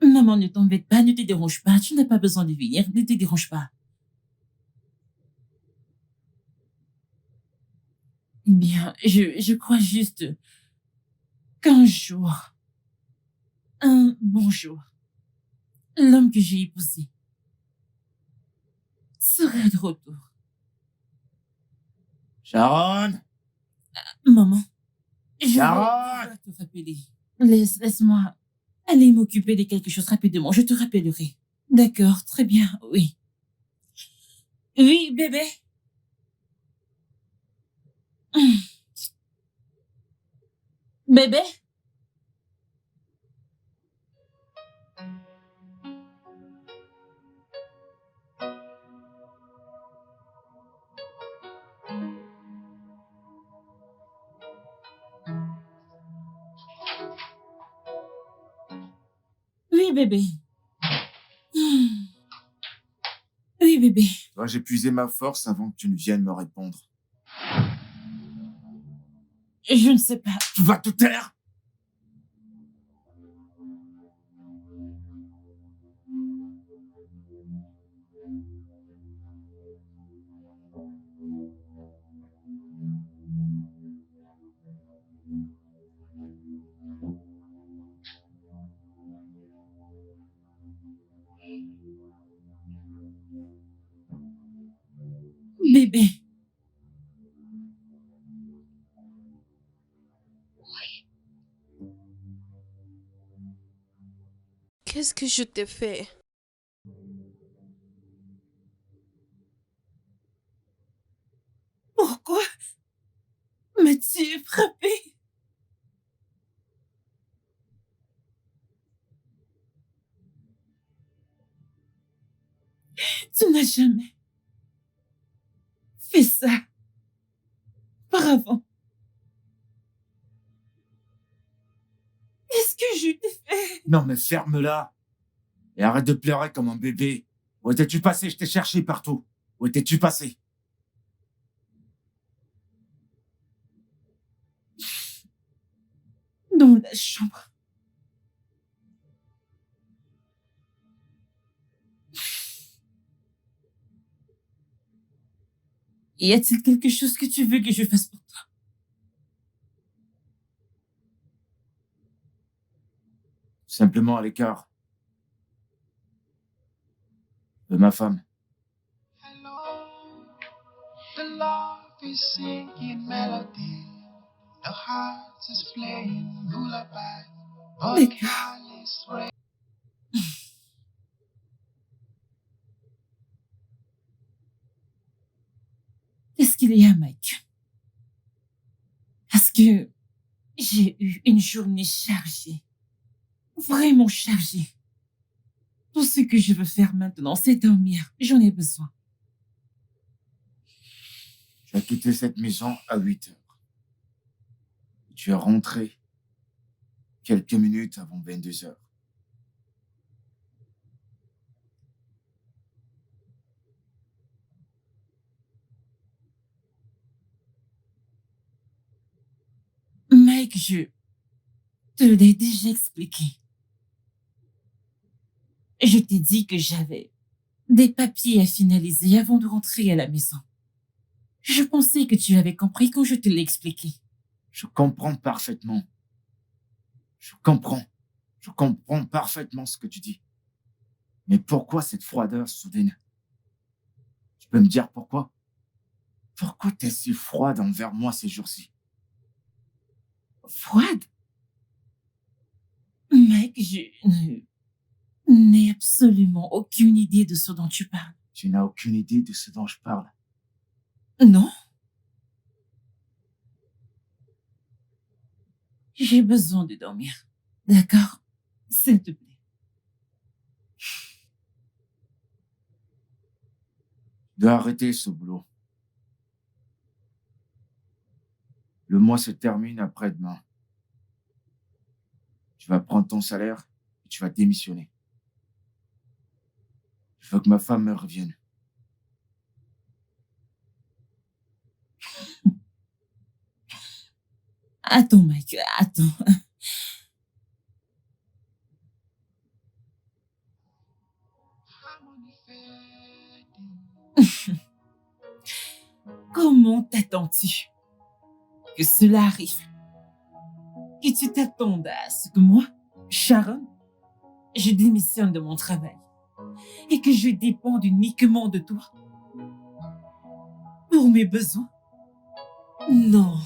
Maman, ne t'embête pas, ne te dérange pas. Tu n'as pas besoin de venir, ne te dérange pas. Eh bien, je crois juste qu'un jour, un bon jour, l'homme que j'ai épousé sera de retour. Sharon! Maman, je vais Sharon! pouvoir te rappeler. Laisse-moi aller m'occuper de quelque chose rapidement. Je te rappellerai. D'accord, très bien, oui. Oui, bébé. Hum. Bébé? Oui, bébé. Hum. Oui, bébé. Dois-je épuiser ma force avant que tu ne viennes me répondre? Je ne sais pas. Tu vas te taire! Bébé. Qu'est-ce que je t'ai fait? Pourquoi m'as-tu frappé? Tu n'as jamais fait ça auparavant. Qu'est-ce que je t'ai fait? Non, mais ferme-la! Et arrête de pleurer comme un bébé. Où étais-tu passé? Je t'ai cherché partout. Où étais-tu passé? Dans la chambre. Y a-t-il quelque chose que tu veux que je fasse pour toi? Simplement à l'écart de ma femme. Hello, the love is singing melody. The heart is playing lullaby. But D'accord. while it's raining, Qu'est-ce qu'il y a, Mike? Parce que j'ai eu une journée chargée. Vraiment chargée. Tout ce que je veux faire maintenant, c'est dormir. J'en ai besoin. Tu as quitté cette maison à 8 heures. Tu es rentré quelques minutes avant 22 heures. Mike, je te l'ai déjà expliqué. Je t'ai dit que j'avais des papiers à finaliser avant de rentrer à la maison. Je pensais que tu avais compris quand je te l'ai expliqué. Je comprends parfaitement. Je comprends. Je comprends parfaitement ce que tu dis. Mais pourquoi cette froideur soudaine? Tu peux me dire pourquoi? Pourquoi t'es si froide envers moi ces jours-ci? Froide? Mike, je n'ai absolument aucune idée de ce dont tu parles. Tu n'as aucune idée de ce dont je parle. Non? J'ai besoin de dormir. D'accord? S'il te plaît. Tu dois arrêter ce boulot. Le mois se termine après-demain. Tu vas prendre ton salaire et tu vas démissionner. Je veux que ma femme me revienne. Attends, Mike, attends. Comment t'attends-tu que cela arrive? Que tu t'attendes à ce que moi, Sharon, je démissionne de mon travail et que je dépende uniquement de toi pour mes besoins? Non,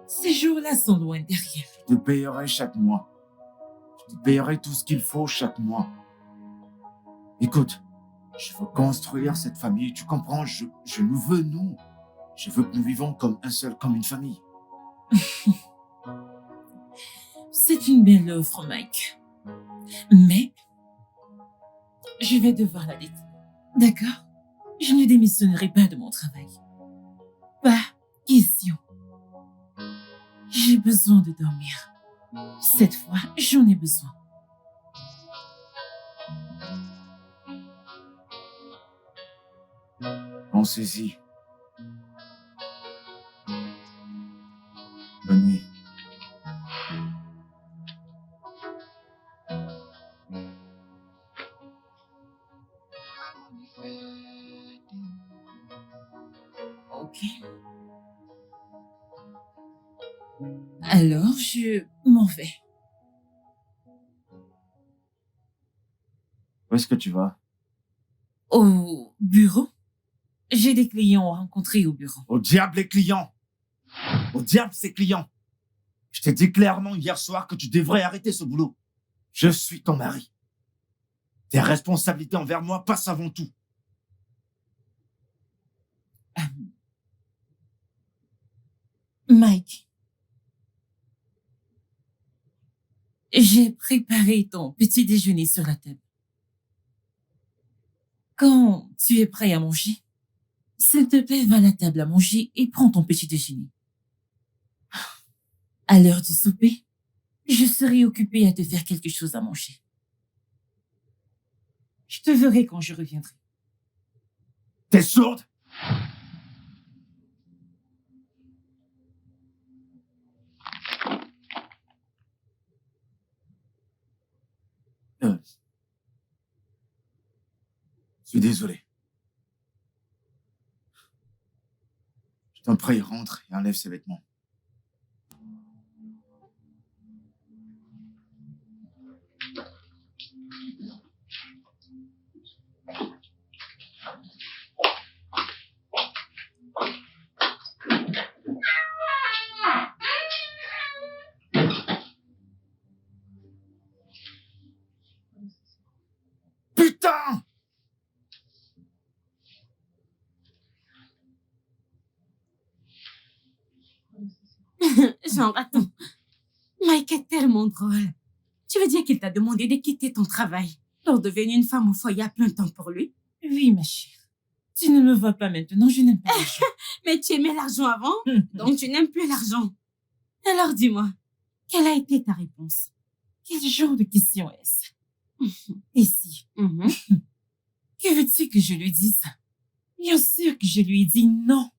ces jours-là sont loin derrière. Je te payerai chaque mois. Je te payerai tout ce qu'il faut chaque mois. Écoute, je veux construire cette famille, tu comprends? Je nous veux, nous. Je veux que nous vivons comme un seul, comme une famille. C'est une belle offre, Mike. Mais je vais devoir la détruire. D'accord? Je ne démissionnerai pas de mon travail. Pas question. J'ai besoin de dormir. Cette fois, j'en ai besoin. Pensez-y. Bonne nuit. Ok. Alors, je m'en vais. Où est-ce que tu vas? Au bureau? J'ai des clients à rencontrer au bureau. Au diable les clients! Au diable ces clients! Je t'ai dit clairement hier soir que tu devrais arrêter ce boulot. Je suis ton mari. Tes responsabilités envers moi passent avant tout. Mike, j'ai préparé ton petit déjeuner sur la table. Quand tu es prêt à manger, s'il te plaît, va à la table à manger et prends ton petit déjeuner. À l'heure du souper, je serai occupée à te faire quelque chose à manger. Je te verrai quand je reviendrai. T'es sourde? Je suis désolé. Je t'en prie, rentre et enlève ses vêtements. Putain! Genre, attends. Mike est tellement drôle. Tu veux dire qu'il t'a demandé de quitter ton travail pour devenir une femme au foyer à plein temps pour lui? Oui, ma chère. Tu ne me vois pas maintenant, je n'aime pas l'argent. Mais tu aimais l'argent avant, donc tu n'aimes plus l'argent. Alors dis-moi, quelle a été ta réponse? Quel genre de question est-ce? Et si? Que veux-tu que je lui dise? Bien sûr que je lui ai dit non.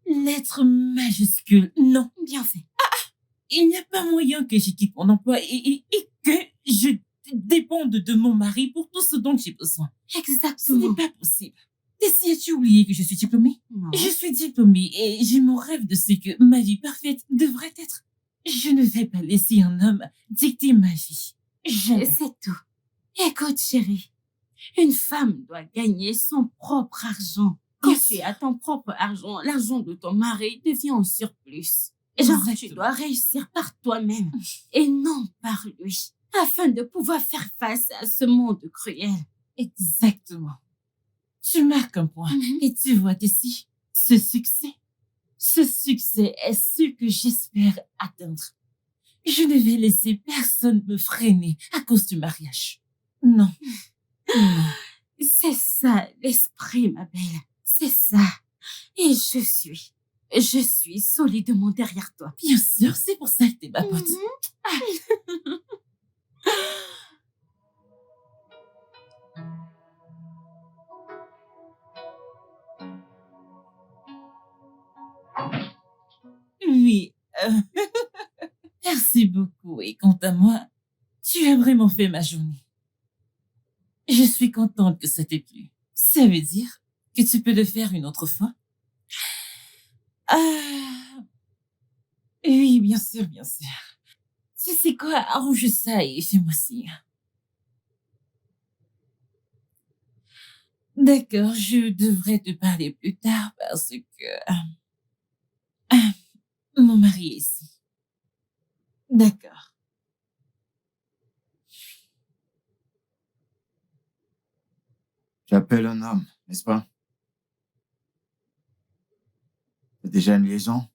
Lettre majuscule, non. Bien fait. Il n'y a pas moyen que je quitte mon emploi et que je dépende de mon mari pour tout ce dont j'ai besoin. Ce Exactement. n'est pas possible. Et si as-tu oublié que je suis diplômée? Non. Je suis diplômée et j'ai mon rêve de ce que ma vie parfaite devrait être. Je ne vais pas laisser un homme dicter ma vie. Et Jamais. c'est tout. Écoute, chérie, une femme doit gagner son propre argent. Quand Yes. tu as ton propre argent, l'argent de ton mari devient en surplus. Genre, tu Exactement. dois réussir par toi-même et non par lui, afin de pouvoir faire face à ce monde cruel. Exactement. Tu marques un point. Et tu vois ici, ce succès est ce que j'espère atteindre. Je ne vais laisser personne me freiner à cause du mariage. Non. Non. C'est ça, l'esprit, ma belle. C'est ça. Et je suis solidement derrière toi. Bien sûr, c'est pour ça que t'es ma pote. Oui. Merci beaucoup. Et quant à moi, tu as vraiment fait ma journée. Je suis contente que ça t'ait plu. Ça veut dire que tu peux le faire une autre fois? Ah, oui, bien sûr, bien sûr. Tu sais quoi, arrange ça et fais-moi signe. D'accord, je devrais te parler plus tard parce que mon mari est ici. D'accord. Tu appelles un homme, n'est-ce pas? T'as déjà une liaison?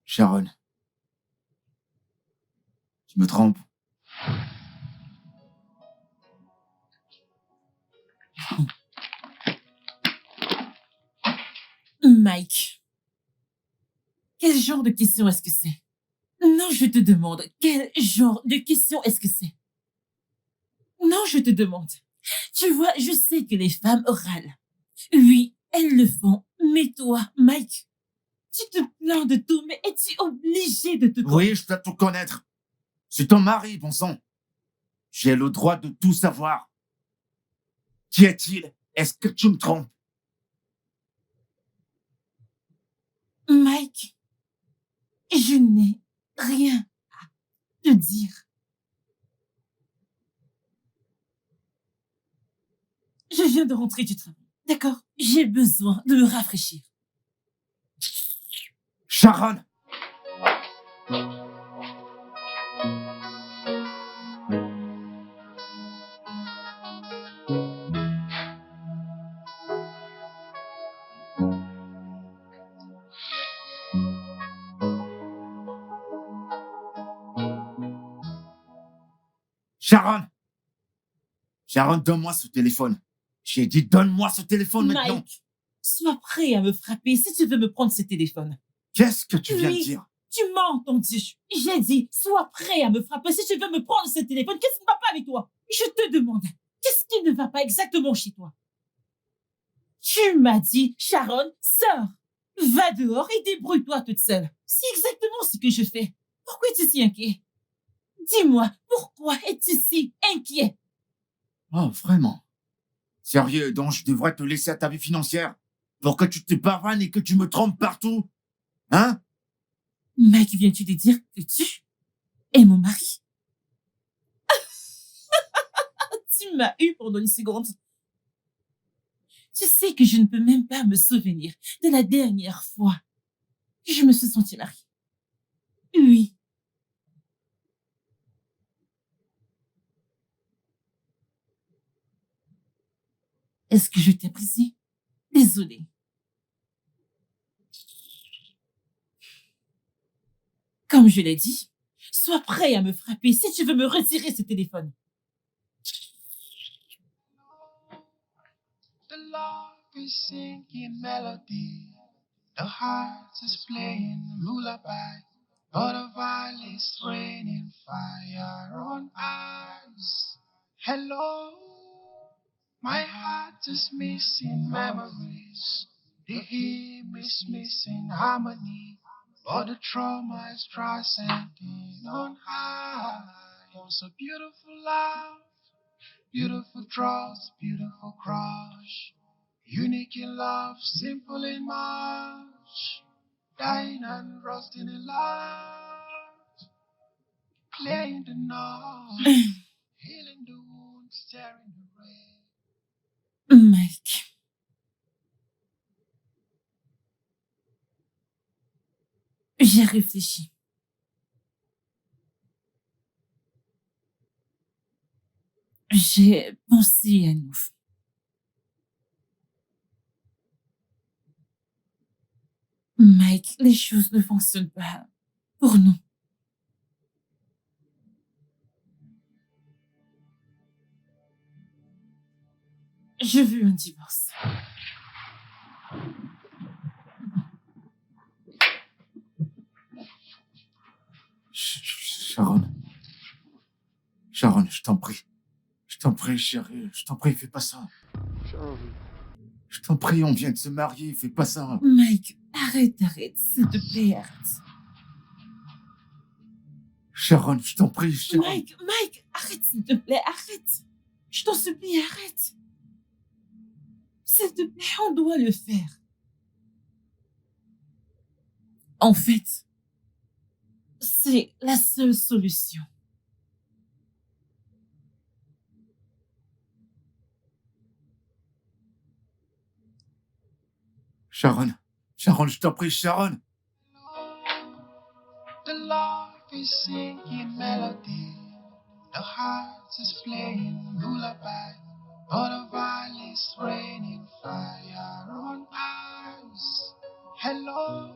Sharon, tu me trompes. Mike, quel genre de question est-ce que c'est? Non, je te demande, quel genre de question est-ce que c'est? Non, je te demande. Tu vois, je sais que les femmes râlent. Oui, elles le font. Mais toi, Mike, tu te plains de tout, mais es-tu obligé de te connaître? Oui, je dois tout connaître. C'est ton mari, bon sang. J'ai le droit de tout savoir. Qui est-il? Est-ce que tu me trompes? Mike, je n'ai rien à te dire. Je viens de rentrer du travail. D'accord? J'ai besoin de me rafraîchir. Sharon! Sharon! Sharon, donne-moi ce téléphone. J'ai dit donne-moi ce téléphone maintenant. Mike, sois prêt à me frapper si tu veux me prendre ce téléphone. Qu'est-ce que tu viens de Oui. dire? Tu m'as entendu. J'ai dit, sois prêt à me frapper si tu veux me prendre ce téléphone. Qu'est-ce qui ne va pas avec toi? Je te demande, qu'est-ce qui ne va pas exactement chez toi? Tu m'as dit, Sharon, sors. Va dehors et débrouille-toi toute seule. C'est exactement ce que je fais. Pourquoi es-tu si inquiet? Dis-moi, pourquoi es-tu si inquiet? Oh, vraiment? Sérieux, donc je devrais te laisser à ta vie financière pour que tu te pavanes et que tu me trompes partout? Hein? Mike, viens-tu de dire que tu es mon mari? Tu m'as eu pendant une seconde. Tu sais que je ne peux même pas me souvenir de la dernière fois que je me suis sentie mariée. Oui. Est-ce que je t'ai brisé? Désolée. Comme je l'ai dit, sois prêt à me frapper si tu veux me retirer ce téléphone. The love is singing melody. The heart is playing lullaby. But the valley is raining fire on us. Hello, my heart is missing memories. The hymn is missing harmony. But the trauma is transcending on high. Oh, so beautiful love, beautiful trust, beautiful crush. Unique in love, simple in much. Dying and rusting in light. Clear in the night. Healing the wounds, tearing the rain. Mike. J'ai réfléchi. J'ai pensé à nous. Mike, les choses ne fonctionnent pas pour nous. Je veux un divorce. Sharon. Sharon, je t'en prie. Je t'en prie, chérie. Je t'en prie, fais pas ça. Je t'en prie, on vient de se marier, fais pas ça. Mike, arrête, s'il te plaît, arrête. Sharon, je t'en prie, Sharon. Mike, arrête, s'il te plaît, arrête. Je t'en supplie, arrête. S'il te plaît, on doit le faire. En fait, c'est la seule solution. Sharon, je t'en prie, Sharon. The love is singing melody. The heart is playing lullaby. All the valleys raining fire on us. Hello,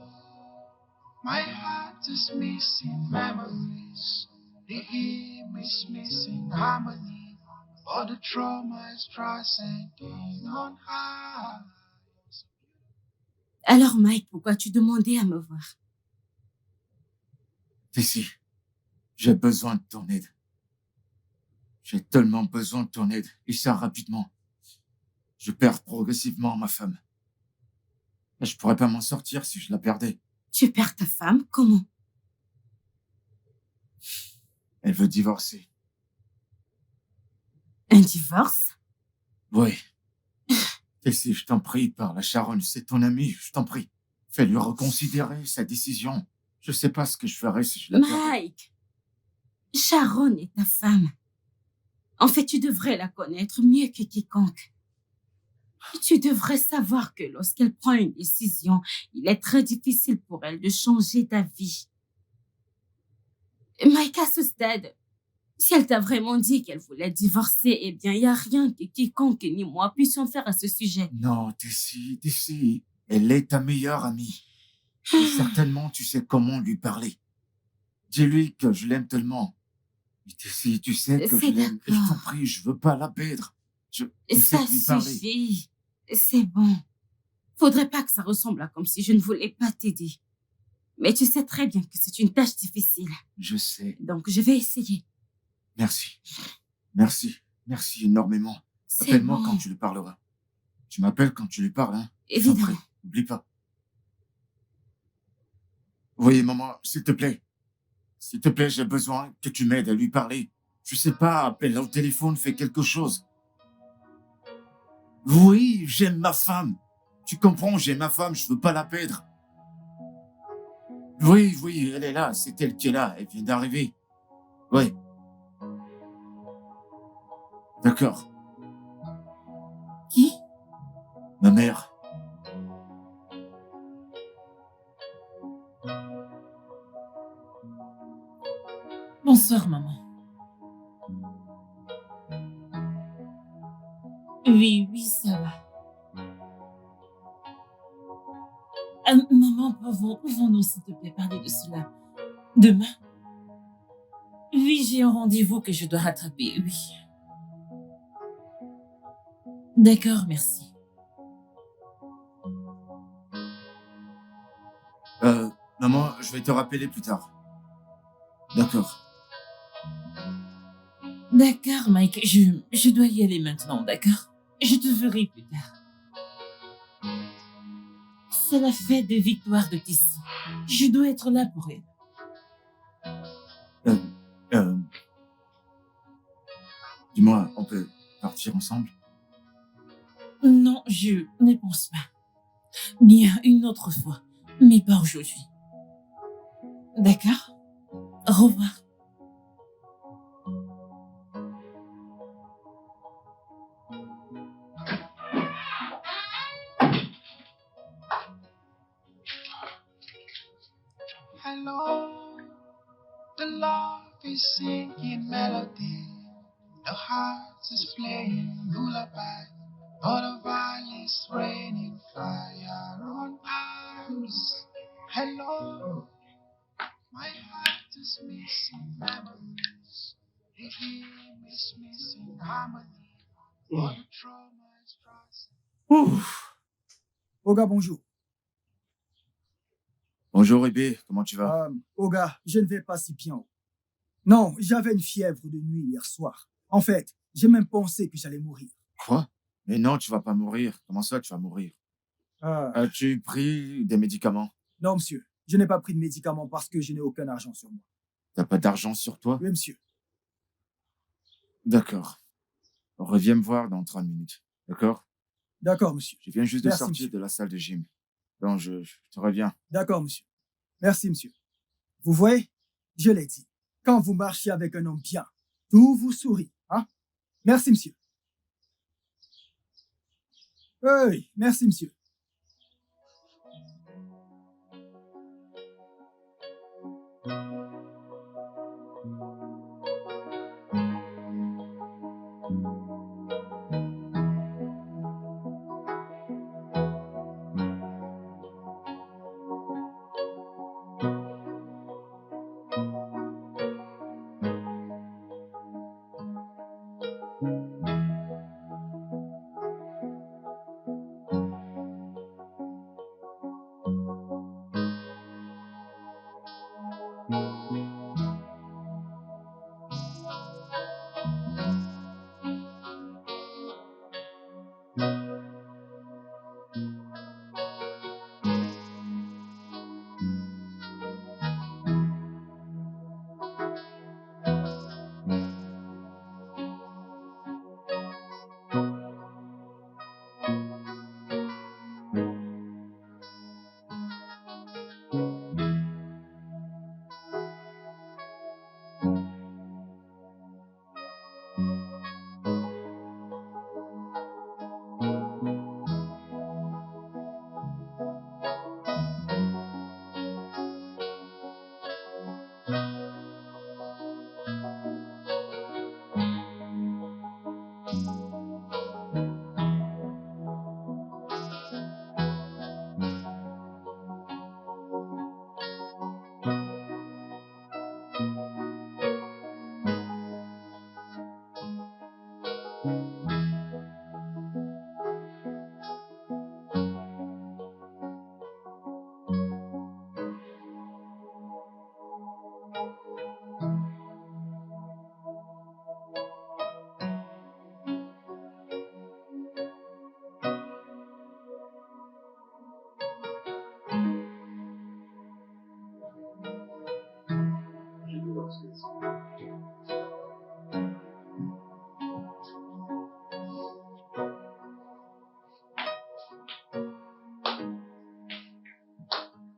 my heart is missing memories. The hymn is missing harmony. All the trauma is transcending on high. Alors, Mike, pourquoi tu demandais à me voir? Tessie, j'ai besoin de ton aide. J'ai tellement besoin de ton aide, et ça rapidement. Je perds progressivement ma femme. Et je pourrais pas m'en sortir si je la perdais. Tu perds ta femme? Comment? Elle veut divorcer. Un divorce? Oui. Tessie, je t'en prie, parle à Sharon, c'est ton amie, je t'en prie. Fais-lui reconsidérer sa décision. Je sais pas ce que je ferais si je la perdais. Mike, Sharon est ta femme. En fait, tu devrais la connaître mieux que quiconque. Tu devrais savoir que lorsqu'elle prend une décision, il est très difficile pour elle de changer d'avis. Mike, à ce stade, si elle t'a vraiment dit qu'elle voulait divorcer, eh bien, il n'y a rien que quiconque ni moi puissions faire à ce sujet. Non, Tessie, elle est ta meilleure amie. Et certainement, tu sais comment lui parler. Dis-lui que je l'aime tellement. Et Tessie, tu sais que je C'est l'aime. Et je t'en d'accord. prie, je veux pas la perdre. Essaie Ça de lui parler. suffit. C'est bon. Faudrait pas que ça ressemble à comme si je ne voulais pas t'aider. Mais tu sais très bien que c'est une tâche difficile. Je sais. Donc, je vais essayer. Merci énormément. C'est Appelle-moi bon. quand tu lui parleras. Tu m'appelles quand tu lui parles, hein. Je t'en Évidemment. prie, n'oublie pas. Oui, maman, s'il te plaît. S'il te plaît, j'ai besoin que tu m'aides à lui parler. Je sais pas, appelle-la au téléphone, fais quelque chose. Oui, j'aime ma femme. Tu comprends, j'aime ma femme, je veux pas la perdre. Oui, elle est là, c'est elle qui est là, elle vient d'arriver. Oui. D'accord. Qui? Ma mère. Bonsoir, maman. Oui, ça va. Maman, pouvons-nous, s'il te plaît, parler de cela demain? Oui, j'ai un rendez-vous que je dois rattraper, oui. D'accord, merci. Maman, je vais te rappeler plus tard. D'accord. D'accord, Mike, je dois y aller maintenant, d'accord? Je te verrai plus tard. C'est la fête de victoire de Tessie. Je dois être là pour elle. Dis-moi, on peut partir ensemble? Non, je ne pense pas. Bien, une autre fois, mais pas aujourd'hui. D'accord? Au revoir. Hello, the love is singing melody. The heart is playing lullaby. All the valleys raining fire on us. Hello, my heart is missing memories. The hymn is missing harmony. All the trauma is crossing. Ouf. Oga, bonjour. Bonjour, Ibé, comment tu vas? Oga, je ne vais pas si bien. Non, j'avais une fièvre de nuit hier soir. En fait, j'ai même pensé que j'allais mourir. Quoi? Mais non, tu vas pas mourir. Comment ça, tu vas mourir? As-tu pris des médicaments? Non, monsieur, je n'ai pas pris de médicaments parce que je n'ai aucun argent sur moi. T'as pas d'argent sur toi? Oui, monsieur. D'accord. Reviens me voir dans 30 minutes. D'accord? D'accord, monsieur. Je viens juste de Merci, sortir monsieur. de la salle de gym. Donc, je te reviens. D'accord, monsieur. Merci, monsieur. Vous voyez, je l'ai dit, quand vous marchez avec un homme bien, tout vous sourit, hein? Merci, monsieur. Oui, merci, monsieur.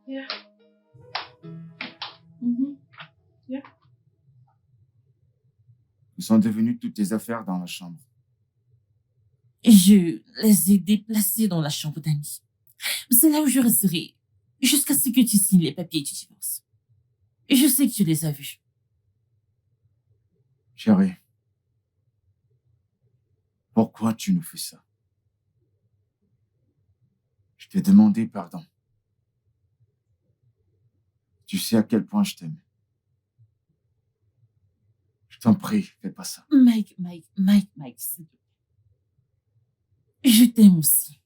Yeah. Mhm. Où sont devenues toutes tes affaires dans la chambre? Je les ai déplacés dans la chambre d'Annie. C'est là où je resterai jusqu'à ce que tu signes les papiers du divorce. Je sais que tu les as vus. Chérie, pourquoi tu nous fais ça? Je t'ai demandé pardon. Tu sais à quel point je t'aime. Je t'en prie, fais pas ça. Mike, s'il te plaît. Je t'aime aussi.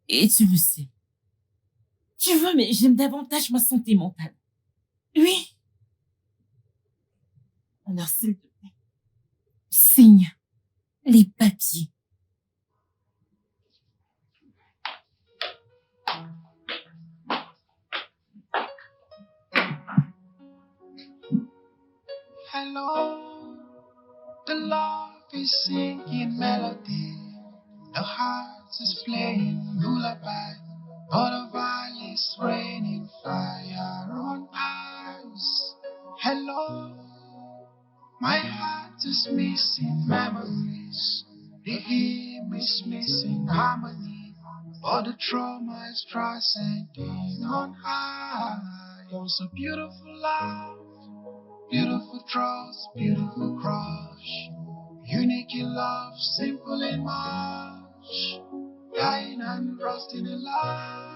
Et tu le sais. Tu vois, mais j'aime davantage ma santé mentale. Oui. Alors, s'il te plaît, signe les papiers. Hello, the love is singing melody. The heart is playing lullaby. All the valleys raining fire on ice. Hello, my heart is missing memories. The hymn is missing harmony. All the trauma is transcending on high. It was a beautiful love, beautiful trust, beautiful crush. Unique in love, simple in much. Dying and rusting in life.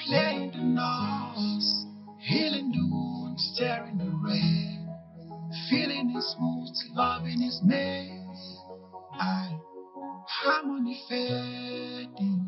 Playing the notes, healing the wounds, staring the rain. Feeling is smooth, loving is made. Harmony fading.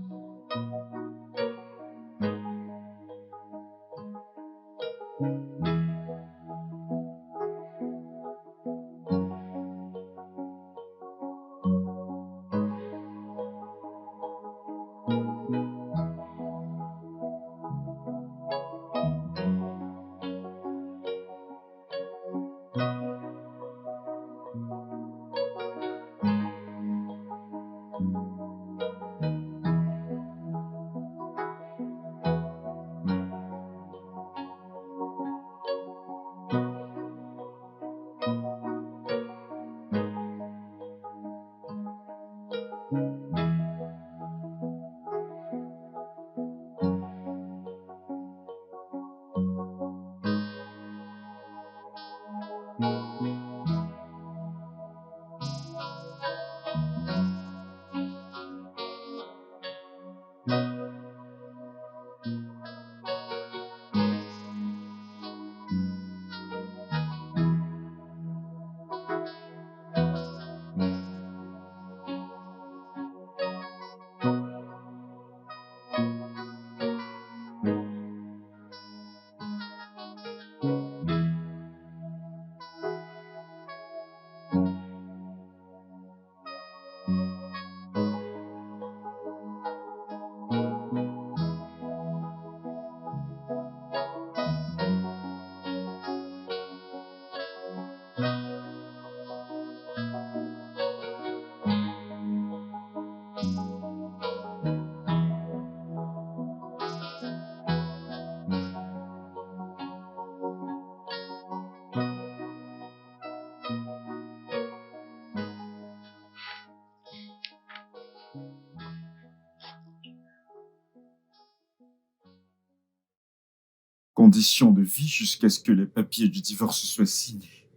conditions de vie jusqu'à ce que les papiers du divorce soient signés.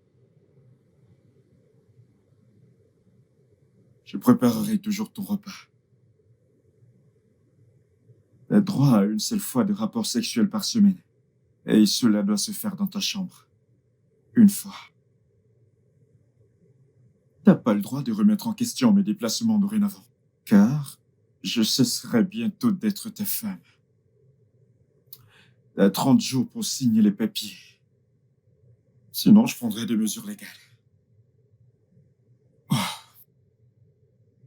Je préparerai toujours ton repas. Tu as droit à une seule fois de rapport sexuel par semaine. Et cela doit se faire dans ta chambre. Une fois. T'as pas le droit de remettre en question mes déplacements dorénavant. Car je cesserai bientôt d'être ta femme. T'as 30 jours pour signer les papiers. Sinon, je prendrai des mesures légales.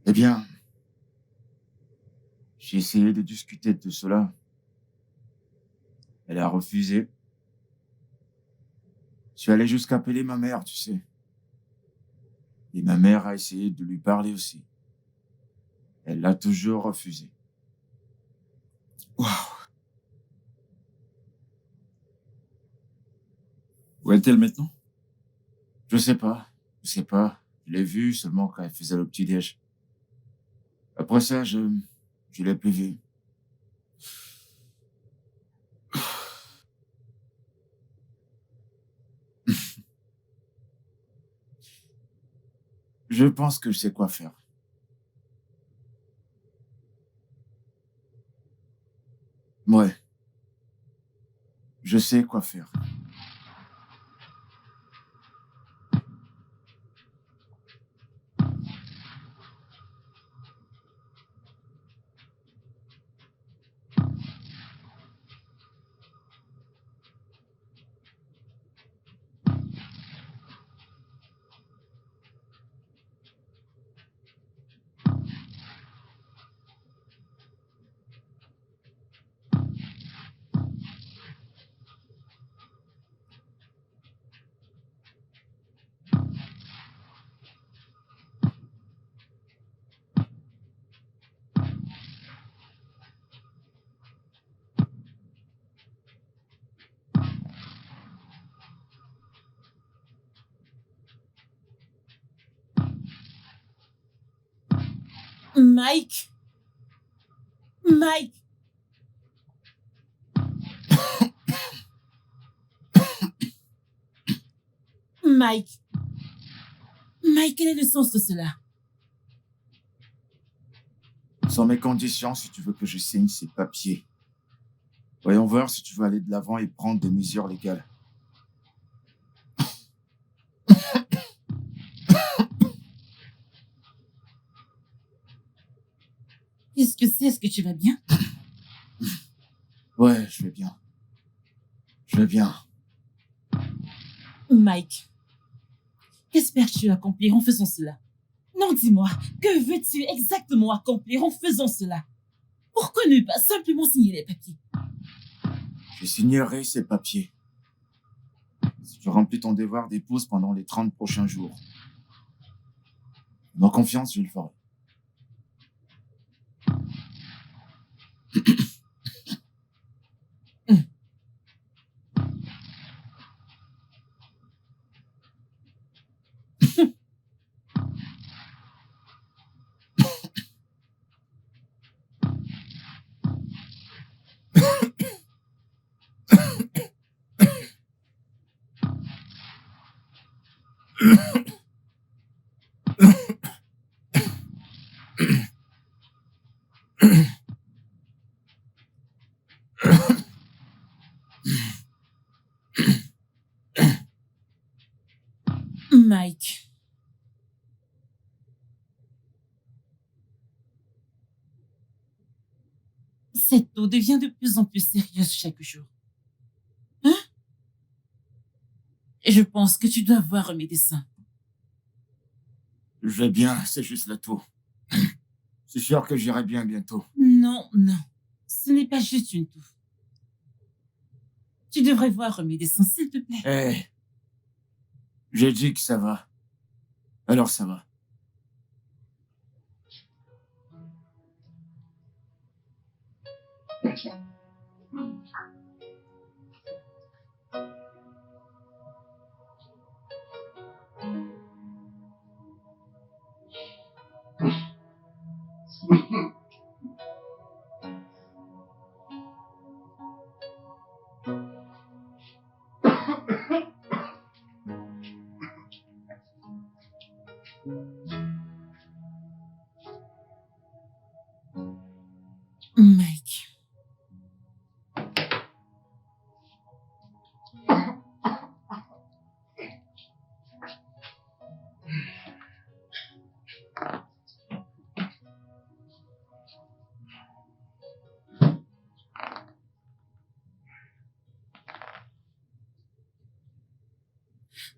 Eh bien, j'ai essayé de discuter de cela. Elle a refusé. Je suis allé jusqu'à appeler ma mère, tu sais. Et ma mère a essayé de lui parler aussi. Elle l'a toujours refusé. Waouh. Où est-elle maintenant? Je sais pas. Je l'ai vue seulement quand elle faisait le petit-déj. Après ça, je l'ai plus vue. Je pense que je sais quoi faire. Ouais. Je sais quoi faire. Mike. Mike. Mike. Mike, quel est le sens de cela? Sans mes conditions, si tu veux que je signe ces papiers. Voyons voir si tu veux aller de l'avant et prendre des mesures légales. Qu'est-ce que c'est? Est-ce que tu vas bien? Ouais, je vais bien. Je vais bien. Mike, qu'espères-tu accomplir en faisant cela? Non, dis-moi, que veux-tu exactement accomplir en faisant cela? Pourquoi ne pas simplement signer les papiers? Je signerai ces papiers. Si tu remplis ton devoir d'épouse pendant les 30 prochains jours. Dans confiance, je le ferai. Mike. Cette eau devient de plus en plus sérieuse chaque jour. Hein? Je pense que tu dois voir un médecin. Je vais bien, c'est juste la toux. C'est sûr que j'irai bien bientôt. Non, non. Ce n'est pas juste une toux. Tu devrais voir un médecin, s'il te plaît. Eh, j'ai dit que ça va. Alors ça va.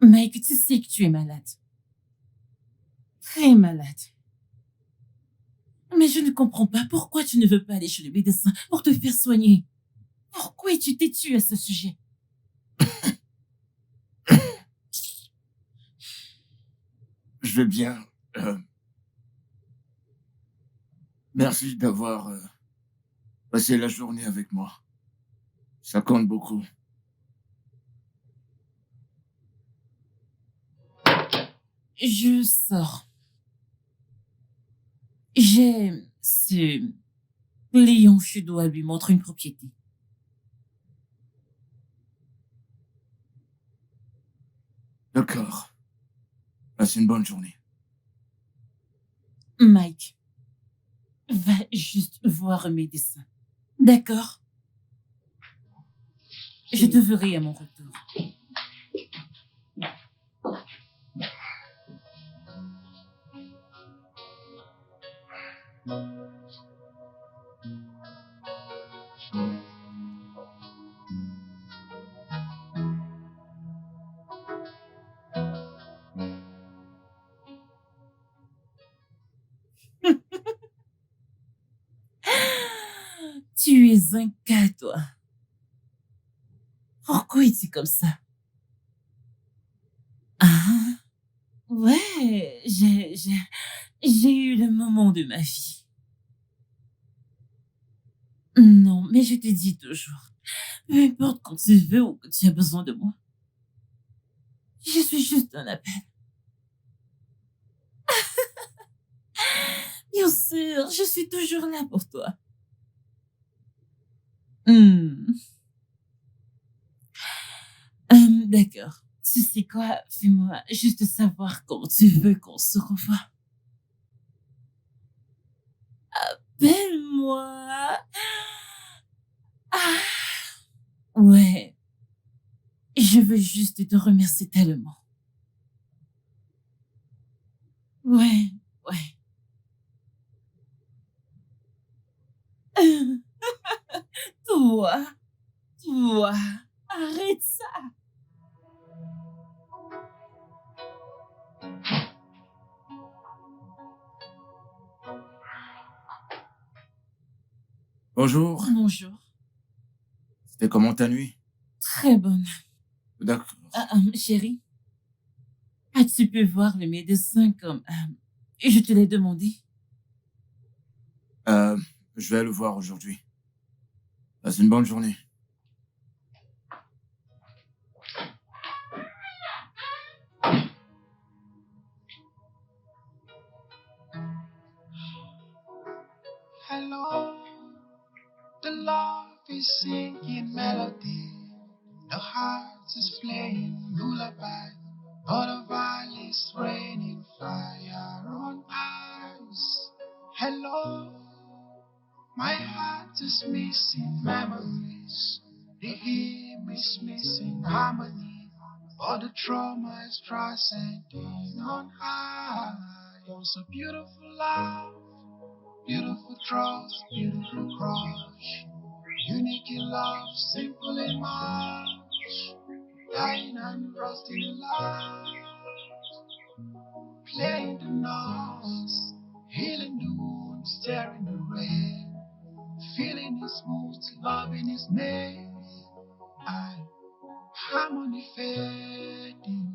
Mike, tu sais que tu es malade. Très malade. Mais je ne comprends pas pourquoi tu ne veux pas aller chez le médecin pour te faire soigner. Pourquoi es-tu têtu à ce sujet? Je vais bien. Merci d'avoir passé la journée avec moi. Ça compte beaucoup. Je sors. J'ai ce client, je dois lui montrer une propriété. D'accord. Passe une bonne journée. Mike, va juste voir un médecin. D'accord? Je te verrai à mon retour. Tu es un cas, toi. Pourquoi es-tu comme ça? Ah, ouais, j'ai eu le moment de ma vie. Non, mais je te dis toujours, peu importe quand tu veux ou que tu as besoin de moi, je suis juste un appel. Bien sûr, je suis toujours là pour toi. Hmm. D'accord. Tu sais quoi? Fais-moi juste savoir quand tu veux qu'on se revoie. Appelle-moi. Ah, ouais. Je veux juste te remercier tellement. Ouais, ouais. Toi, toi, arrête ça. Bonjour. Bonjour. C'était comment ta nuit? Très bonne. D'accord. Chérie, tu peux voir le médecin comme... je te l'ai demandé. Je vais le voir aujourd'hui. Passe une bonne journée. Hello, the love is singing melody. The heart is playing lullaby. All the valleys raining fire on ice. Hello, my heart is missing memories. The hymn is missing harmony. All the trauma is transcending on high. You're so beautiful love, beautiful trust, beautiful crush. Unique in love, simple in much. Dying and rusting in love. Playing the notes, healing the wounds, staring the rain. Feeling is smooth, loving is made. I harmony fading.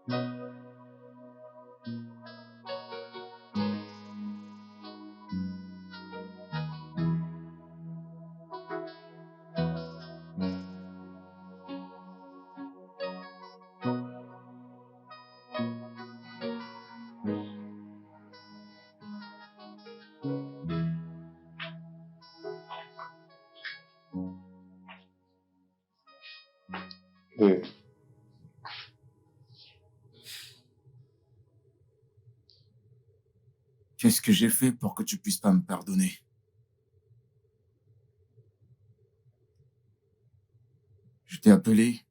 Oui. Qu'est-ce que j'ai fait pour que tu puisses pas me pardonner? Je t'ai appelé.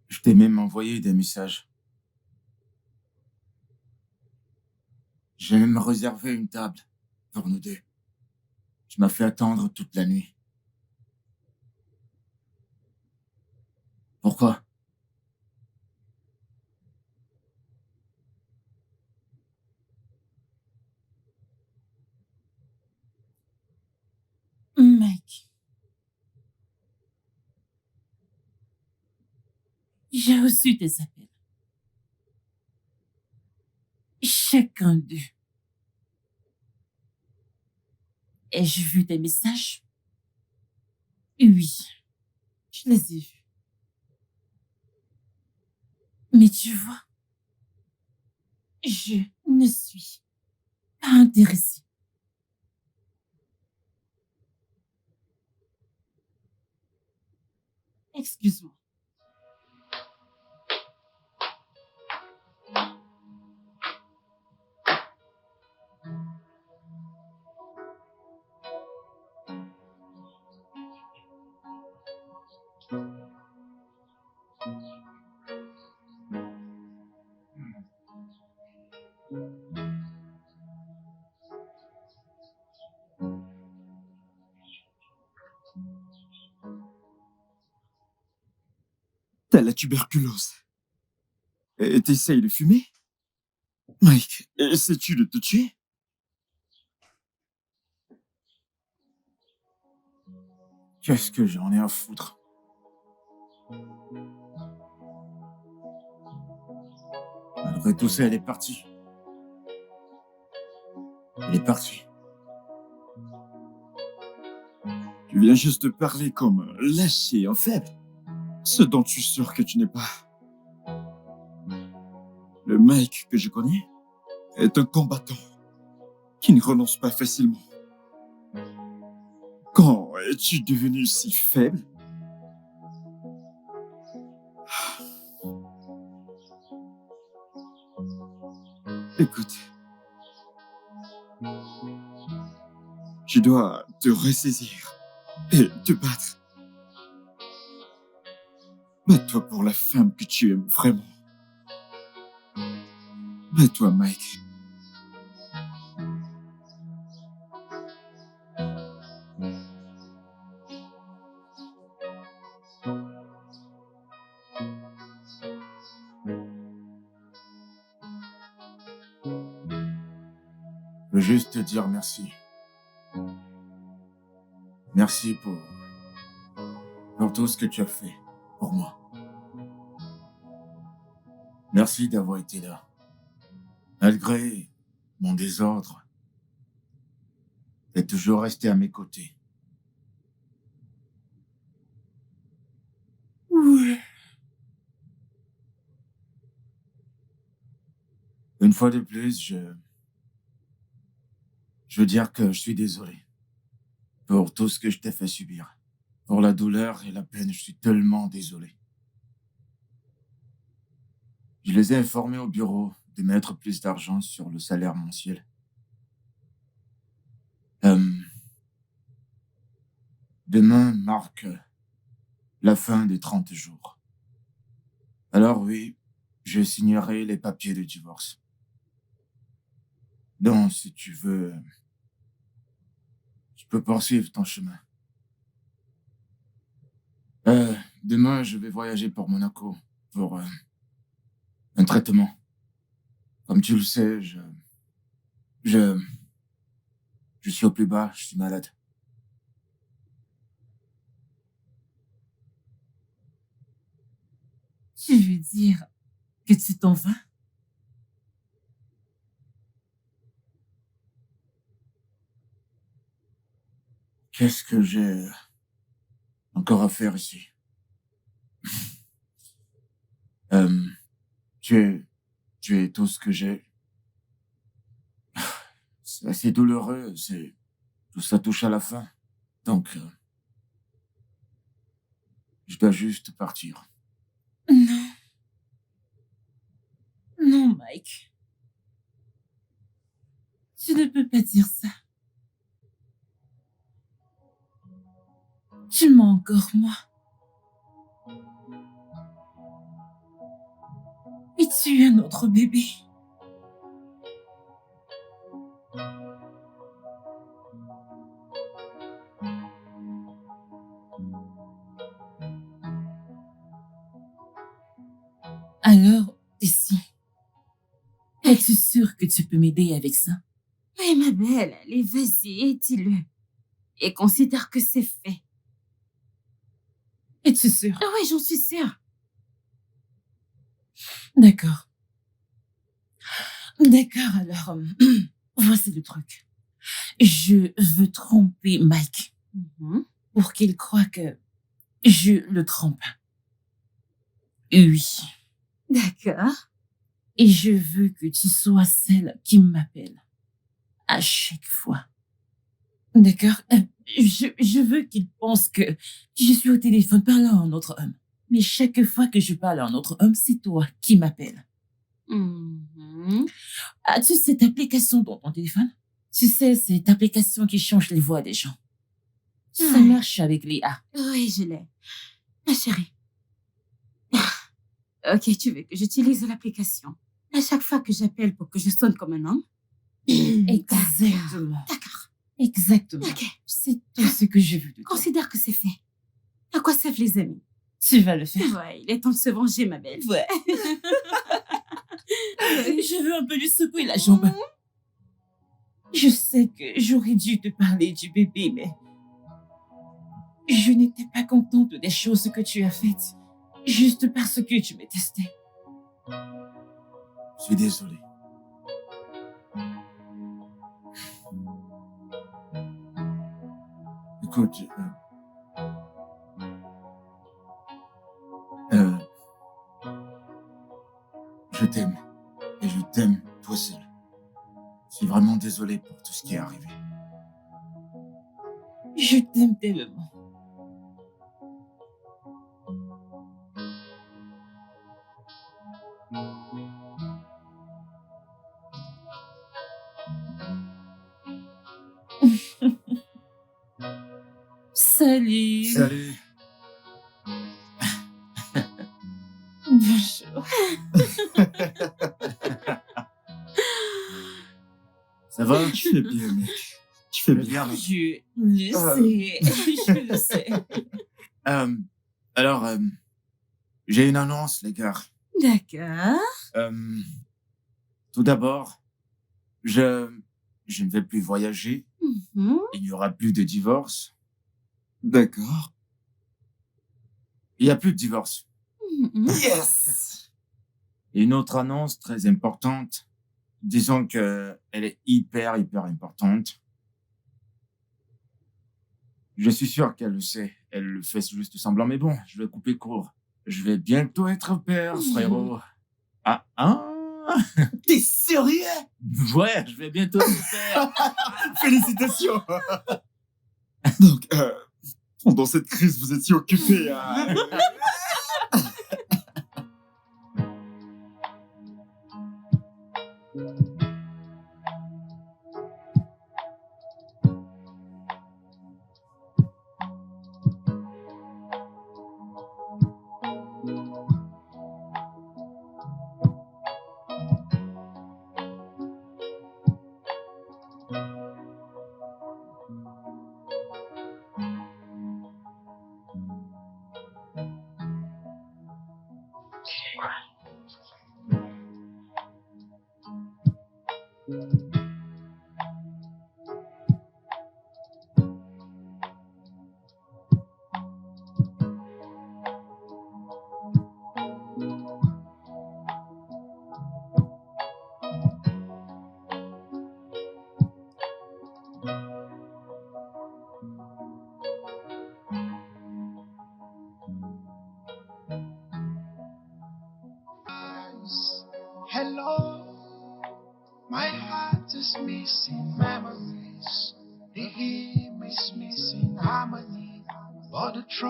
Je t'ai même envoyé des messages. J'ai même réservé une table pour nous deux. Tu m'as fait attendre toute la nuit. Pourquoi? Mike, j'ai reçu tes appels. Chacun d'eux. Ai-je vu tes messages? Oui, je les ai vus. Mais tu vois, je ne suis pas intéressée. Excuse-moi. T'as la tuberculose. Et t'essayes de fumer? Mike, essaies-tu de te tuer? Qu'est-ce que j'en ai à foutre? Malgré tout ça, elle est partie. Elle est partie. Tu viens juste de parler comme un lâché, un faible. Ce dont tu es sûr que tu n'es pas. Le Mike que je connais est un combattant qui ne renonce pas facilement. Quand es-tu devenu si faible? Écoute, tu dois te ressaisir et te battre. Bats-toi pour la femme que tu aimes vraiment. Bats-toi, Mike. Je veux juste te dire merci. Merci pour tout ce que tu as fait pour moi. Merci d'avoir été là. Malgré mon désordre, tu es toujours resté à mes côtés. Ouais. Une fois de plus, je veux dire que je suis désolé pour tout ce que je t'ai fait subir. Pour la douleur et la peine, je suis tellement désolé. Je les ai informés au bureau de mettre plus d'argent sur le salaire mensuel. Demain marque la fin des 30 jours. Alors oui, je signerai les papiers de divorce. Donc, si tu veux, tu peux poursuivre ton chemin. Demain, je vais voyager pour Monaco pour un traitement. Comme tu le sais, je suis au plus bas, je suis malade. Tu veux dire que tu t'en vas? Qu'est-ce que j'ai encore à faire ici? Euh, tu es tout ce que j'ai. C'est assez douloureux, tout ça touche à la fin. Donc, je dois juste partir. Non, non, Mike. Tu ne peux pas dire ça. Tu mens encore, moi. Et tu es un autre bébé. Alors, ici, es-tu sûr que tu peux m'aider avec ça? Oui, ma belle, allez, vas-y, dis-le. Et considère que c'est fait. Es-tu sûr? Ah oui, j'en suis sûre. D'accord. D'accord, alors, voici le truc. Je veux tromper Mike pour qu'il croie que je le trompe. Oui. D'accord. Et je veux que tu sois celle qui m'appelle à chaque fois. D'accord? Je veux qu'il pense que je suis au téléphone parlant à un autre homme. Mais chaque fois que je parle à un autre homme, c'est toi qui m'appelles. As-tu cette application dans ton téléphone? Tu sais, cette application qui change les voix des gens. Ça Ouais. marche avec les A. Oui, je l'ai. Ma chérie. Ok, tu veux que j'utilise l'application à chaque fois que j'appelle pour que je sonne comme un homme? Exactement. D'accord. Exactement. Ok. C'est tout ce que je veux de toi. Considère que c'est fait. À quoi servent les amis? Tu vas le faire. Ouais, il est temps de se venger, ma belle. Ouais. Je veux un peu lui secouer la jambe. Je sais que j'aurais dû te parler du bébé, mais je n'étais pas contente des choses que tu as faites, juste parce que tu me testais. Je suis désolé. Écoute, je t'aime. Et je t'aime, toi seul. Je suis vraiment désolé pour tout ce qui est arrivé. Je t'aime tellement. Salut. Salut. Bonjour. Ça va? Tu fais bien, mec. Tu fais bien. Je le sais. Je le sais. Alors, j'ai une annonce, les gars. D'accord. Tout d'abord, je ne vais plus voyager. Mhm. Il n'y aura plus de divorce. D'accord. Il n'y a plus de divorce. Mhm. Yes! Et une autre annonce très importante. Disons que elle est hyper importante. Je suis sûr qu'elle le sait. Elle le fait juste semblant, mais bon, je vais couper court. Je vais bientôt être père, frérot. Ah, ah! T'es sérieux? Ouais, je vais bientôt être père. Félicitations! Donc, pendant cette crise, vous étiez occupé à... My heart is missing memories. The hymn is missing harmony. But the